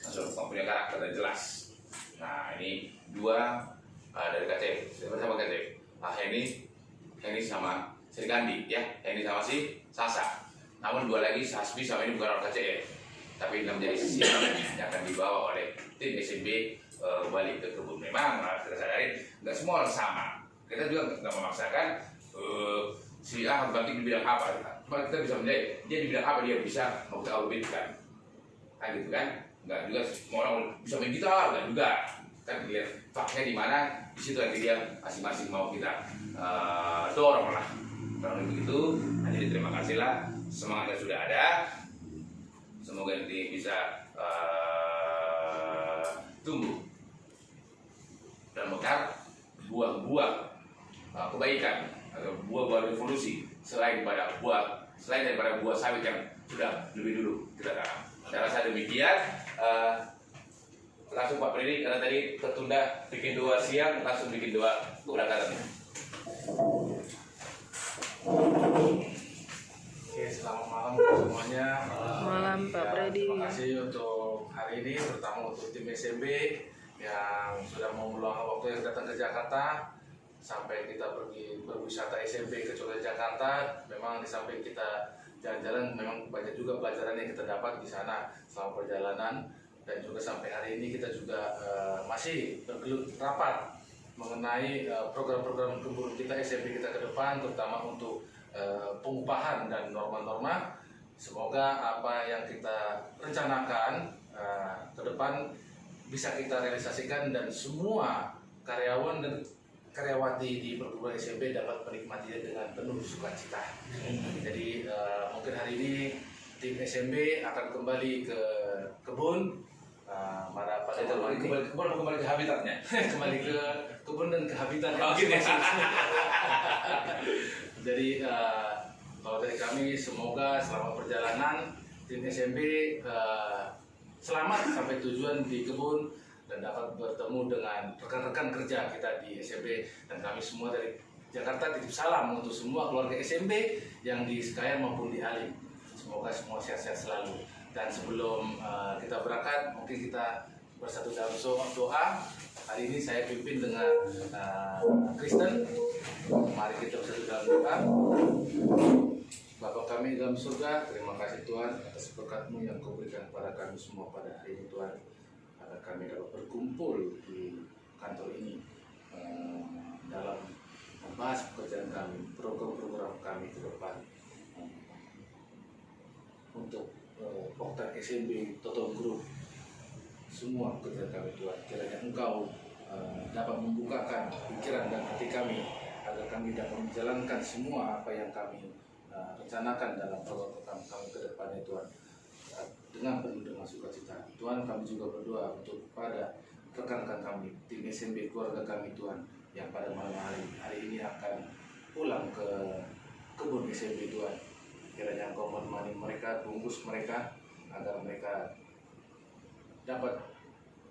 Speaker 2: langsung punya karakter dan jelas. Nah ini 2 dari KCM, sama KCM. Nah ini sama Sri Kandi ya, ini sama si Sasa. Namun 2 lagi Sasbi sama ini bukan orang KCM, tapi ini menjadi siap yang akan dibawa oleh tim SMB balik ke kebun. Memang kita sadari nggak semua orang sama. Kita juga nggak memaksakan si A bangkit di bidang apa. Cuma kita bisa menilai dia di bidang apa dia bisa mau kita auditkan. Kan gitu kan? Nggak juga semua orang bisa main gitar, nggak juga. Kan lihat faktanya di mana, di situ nanti dia masing-masing mau kita dorong lah. Kalau begitu, jadi terima kasihlah, semangatnya sudah ada. Semoga nanti bisa tumbuh dan mekar buah-buah kebaikan atau buah-buah revolusi selain daripada buah sawit yang sudah lebih dulu kita tanam. Saya rasa demikian. Langsung Pak Freddy, karena tadi tertunda bikin 2 siang, langsung bikin 2 keberangkatan.
Speaker 10: Oke, selamat malam semuanya.
Speaker 6: Malam Pak Freddy.
Speaker 10: Terima kasih untuk hari ini, terutama untuk tim SMB yang sudah mau meluangkan waktu yang datang ke Jakarta sampai kita pergi berwisata SMB ke Jakarta. Memang di samping kita jalan-jalan, memang banyak juga pelajaran yang kita dapat di sana selama perjalanan, dan juga sampai hari ini kita juga masih bergelut rapat mengenai program-program kebun kita SMB kita ke depan, terutama untuk pengupahan dan norma-norma. Semoga apa yang kita rencanakan ke depan bisa kita realisasikan dan semua karyawan dan karyawati di perguruan SMB dapat menikmatinya dengan penuh sukacita. Jadi mungkin hari ini tim SMB akan kembali ke kebun. Pada kembali ke habitatnya, kembali ke kebun dan ke habitatnya. Oh, gitu ya. Jadi kalau dari kami semoga selama perjalanan tim SMB selamat sampai tujuan di kebun dan dapat bertemu dengan rekan-rekan kerja kita di SMB, dan kami semua dari Jakarta titip salam untuk semua keluarga SMB yang di Sekayan maupun di Halim. Semoga semua sehat-sehat selalu. Dan sebelum kita berangkat, mungkin kita bersatu dalam doa. Hari ini saya pimpin dengan Kristen. Mari kita bersatu dalam doa. Bapa kami dalam surga, terima kasih Tuhan atas berkat-Mu yang Kau berikan kepada kami semua pada hari ini Tuhan. agar kami dapat berkumpul di kantor ini dalam membahas pekerjaan kami, program-program kami ke depan untuk Poktan SMB, Total Group, semua pekerjaan kami Tuhan. Kiranya Engkau dapat membukakan pikiran dan hati kami agar kami dapat menjalankan semua apa yang kami rencanakan dalam program kami ke depannya Tuhan, dengan penuh dengan sukacita. Tuhan, kami juga berdoa untuk pada rekan-rekan kami, tim SMB, keluarga kami Tuhan, yang pada malam hari ini akan pulang ke kebun SMB Tuhan. Kiranya Engkau menemani mereka, bungkus mereka, agar mereka dapat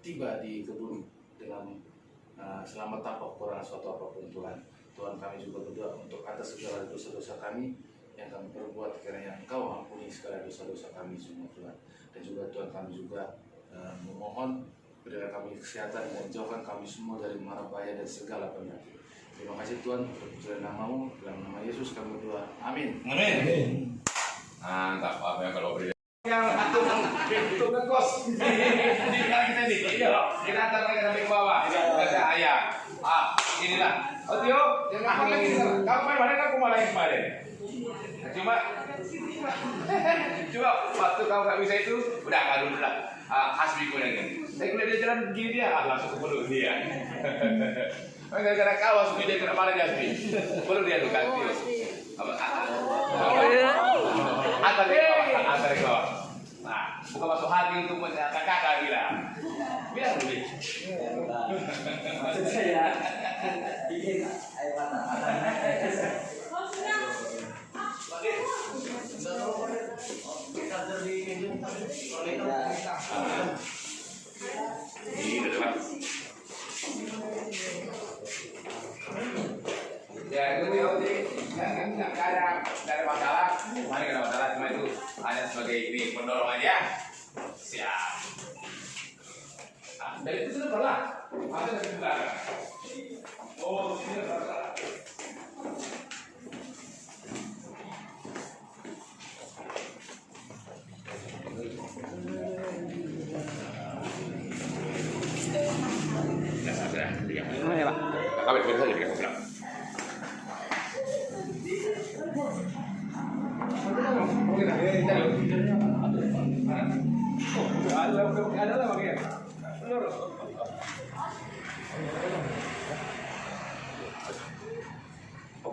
Speaker 10: tiba di kebun dengan selamat tanpa kurang suatu apapun Tuhan. Tuhan, kami juga berdoa untuk atas segala dosa-dosa kami yang kami perbuat, kiranya Engkau ampuni segala dosa-dosa kami semua Tuhan. Dan juga Tuhan, kami juga memohon berilah kami kesehatan dan jauhkan kami semua dari mara bahaya dan segala penyakit. Terima kasih Tuhan untuk pujian nama-Mu, dalam nama Yesus kami berdoa. Amin.
Speaker 2: Amin. Mantap, apa yang kalau beri
Speaker 12: Yang itu ngekos di kita nih, kita antar mereka sampai ke bawah. Ada ayah. Inilah. Oh Tio, jangan apa lagi. Kamu main mana? Aku malah yang kemarin. Cuma waktu kamu nggak bisa itu, udah nggak dulu lah. Hasbi gue lagi. Saya kuliah dia jalan begini dia, langsung ke mulut dia. Gara-gara kau Hasbi dia kena malah dia Hasbi. Perlu dia tuh ganti. Antar ke bawah. Nah, bukan masuk hati itu kakak bilang. Biar lebih.
Speaker 8: Maksud saya bikin air mata.
Speaker 12: Ya itu nggak ada masalah. Mana nggak ada masalah, cuma itu hanya sebagai ini pendorong aja. Siap. Dari itu sudah pernah. Masa dari belakang. Oh, sini pernah.
Speaker 2: Ya, Pak. Kawin saja kita pulang.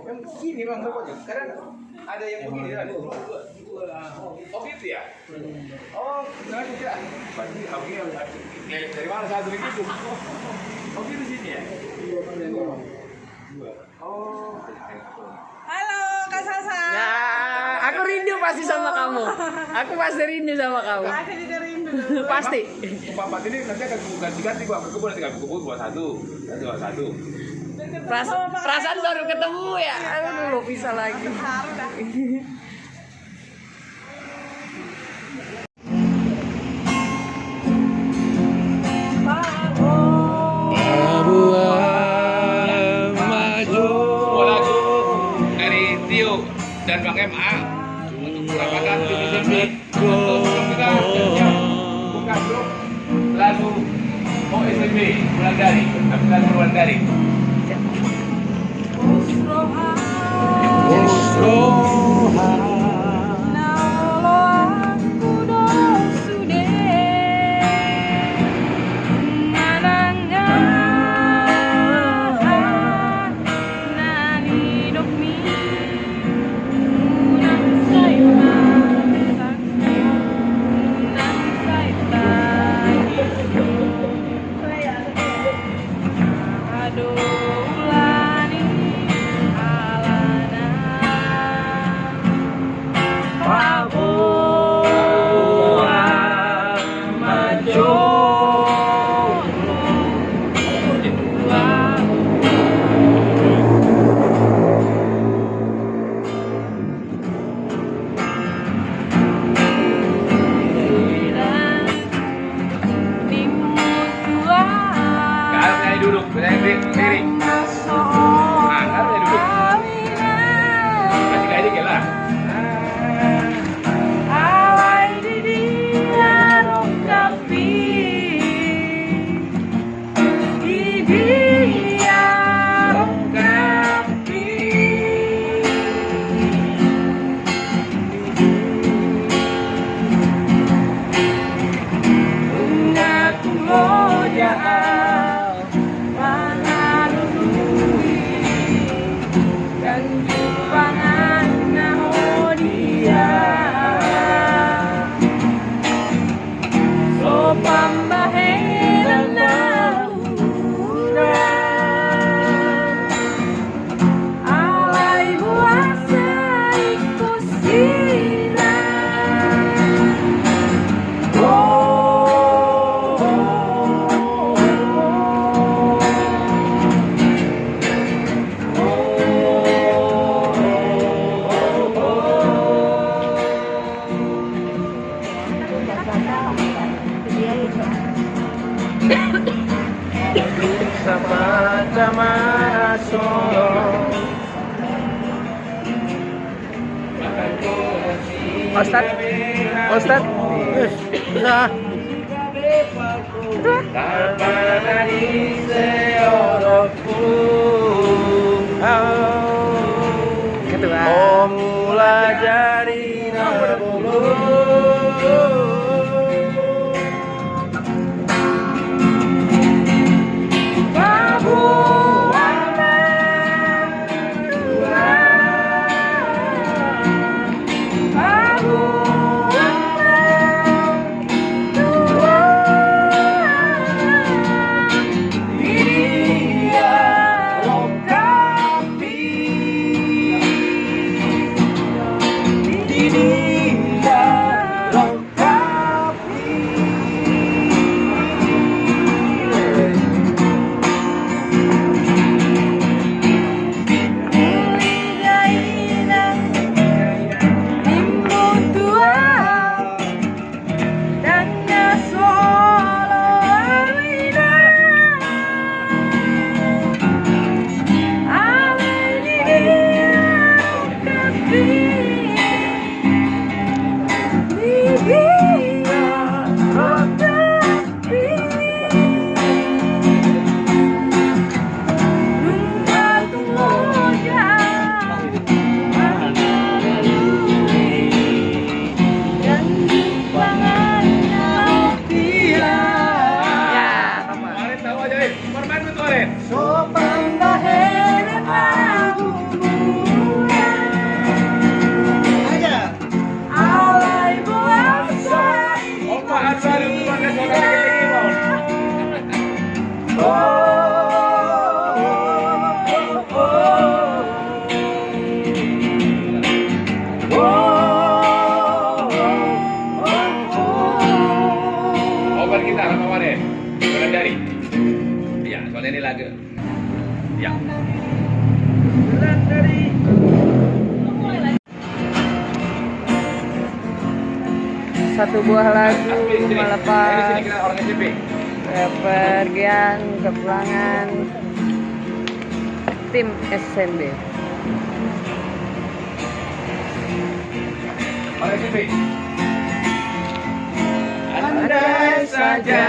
Speaker 12: Yang begini bang rokoknya, karena ada yang begini ada. Oh gitu ya? Oh, jangan tidak. Dari mana satu begitu? Oh gitu sini ya? Oh.
Speaker 13: Halo Kak Sasa.
Speaker 14: Ya, aku rindu pasti sama kamu. Aku pasti rindu sama kamu.
Speaker 13: Aku juga rindu.
Speaker 14: Pasti.
Speaker 12: Bapak ini nanti akan ganti-ganti gua ke kebun, nanti ke kebun buat satu.
Speaker 14: Perasaan baru ketemu ya. Aduh, bisa lagi.
Speaker 12: Dan Bang MA untuk mendapatkan tim SMB untuk kita siap buka grup lagu SMB Wulandari, lagu Wulandari.
Speaker 15: mana Solo.
Speaker 14: Ustad, Ustad, bisa. Gitu kan.
Speaker 15: Oh mula dari nabulu.
Speaker 2: Ini lagu. Ya.
Speaker 14: Satu buah lagu melepas kepergian kepulangan tim SMB.
Speaker 15: Andai saja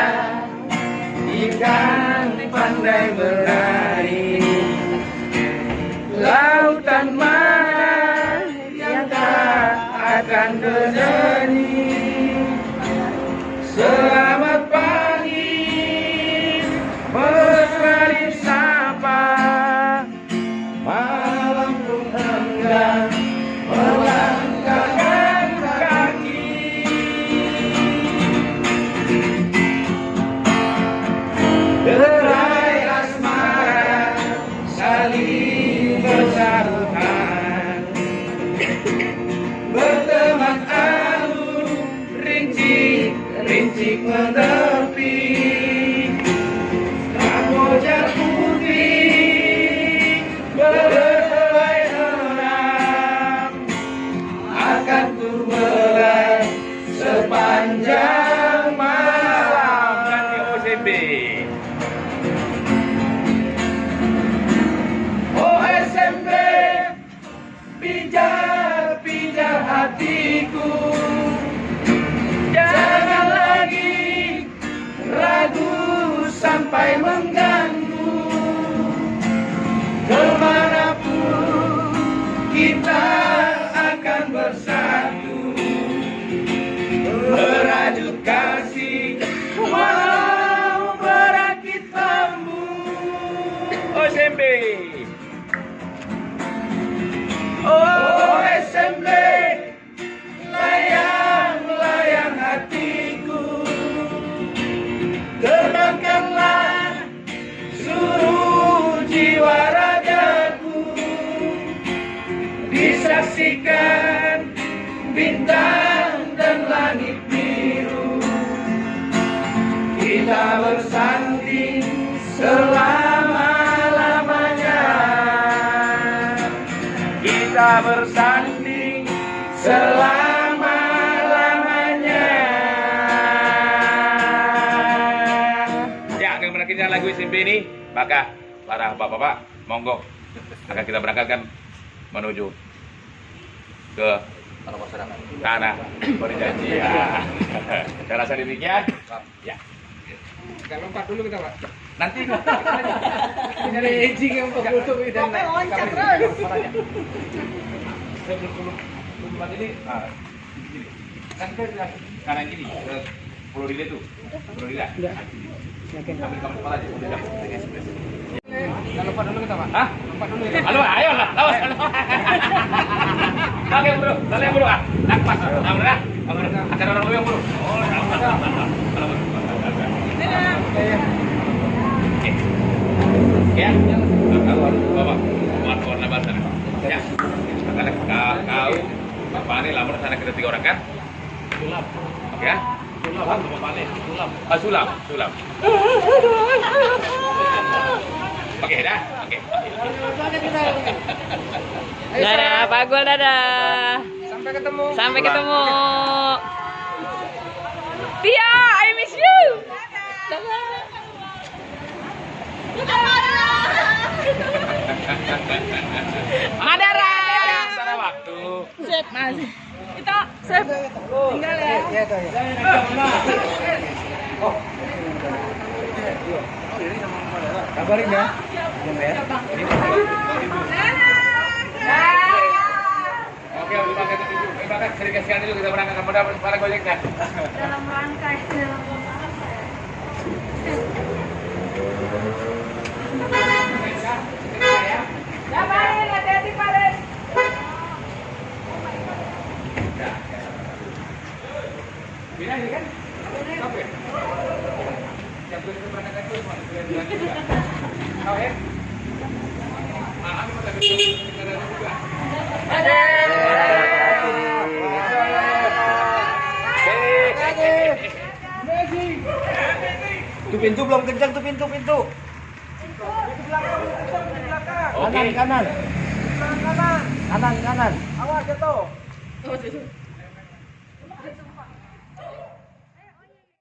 Speaker 15: ikan pandai berlari, lautan mana yang tak akan berjernih. Selamat pagi, berlari sapa, malam pun enggan melangkahkan kaki. Derai asmara saling bersahutan, berteman alur rincik menepi. Kamboja putih berhelai hendak akan terbelai sepanjang malam. Ganti OCB. OSMB, pijar hatiku, jangan lagi ragu sampai mengganggu. Kemanapun kita akan bersatu, merajut kasih walau berakit bambu. OSMB. OSMB, layang-layang hatiku, terbangkanlah seluruh jiwa ragaku, disaksikan bintang dan langit biru. Kita bersanding selama-lamanya, kita bersanding selama-lamanya.
Speaker 2: Ya, akan berakhirnya lagu SMP ini, maka para bapak-bapak, monggo akan kita berangkatkan menuju ke tanah perjanjian. Saya rasa demikian. Ya.
Speaker 12: Jangan lompat dulu kita, Pak.
Speaker 2: Nanti
Speaker 12: Ini ada edging yang untuk dan
Speaker 13: loncat terus.
Speaker 2: Sebelum ini, gini. Kan kita sudah kanan gini, ke Pulau Dile tuh. Pulau Dile. Ambil kamar kepala aja.
Speaker 12: Jangan lompat dulu kita, Pak.
Speaker 2: Hah?
Speaker 12: Lompat dulu.
Speaker 2: Halo, ayo lah, lawan. Oke, bro. Saling bro. Nak pas. Alhamdulillah. Acara orang lebih bro. Oh, ya, bapak, warna bahasa ya, karena kau, bapak ini lama sana kita 3 orang kan? Sulap, ya? Sulap, bapak ini, sulap. Ah, sulap. Oke, dah, oke.
Speaker 14: Dadah, Pak Gol, dadah. Sampai ketemu. Tia, I miss you. Dadah. Madara.
Speaker 2: Sana waktu.
Speaker 14: Sip, Mas. Kita sip. Tinggal ya.
Speaker 12: Kabarin ya.
Speaker 2: Oke, dipakai sedikit-sedikit dulu kita berangkat kepada para gojeknya.
Speaker 5: Dalam rangka
Speaker 13: Jabarin, hati-hati Pak.
Speaker 2: Bina ini kan? Oke. Yang belum berangkat itu semua juga. Kau ya? Maaf, kita juga.
Speaker 7: Itu pintu belum kencang tuh pintu.
Speaker 2: Oke.
Speaker 7: Kanan. Awas jatuh.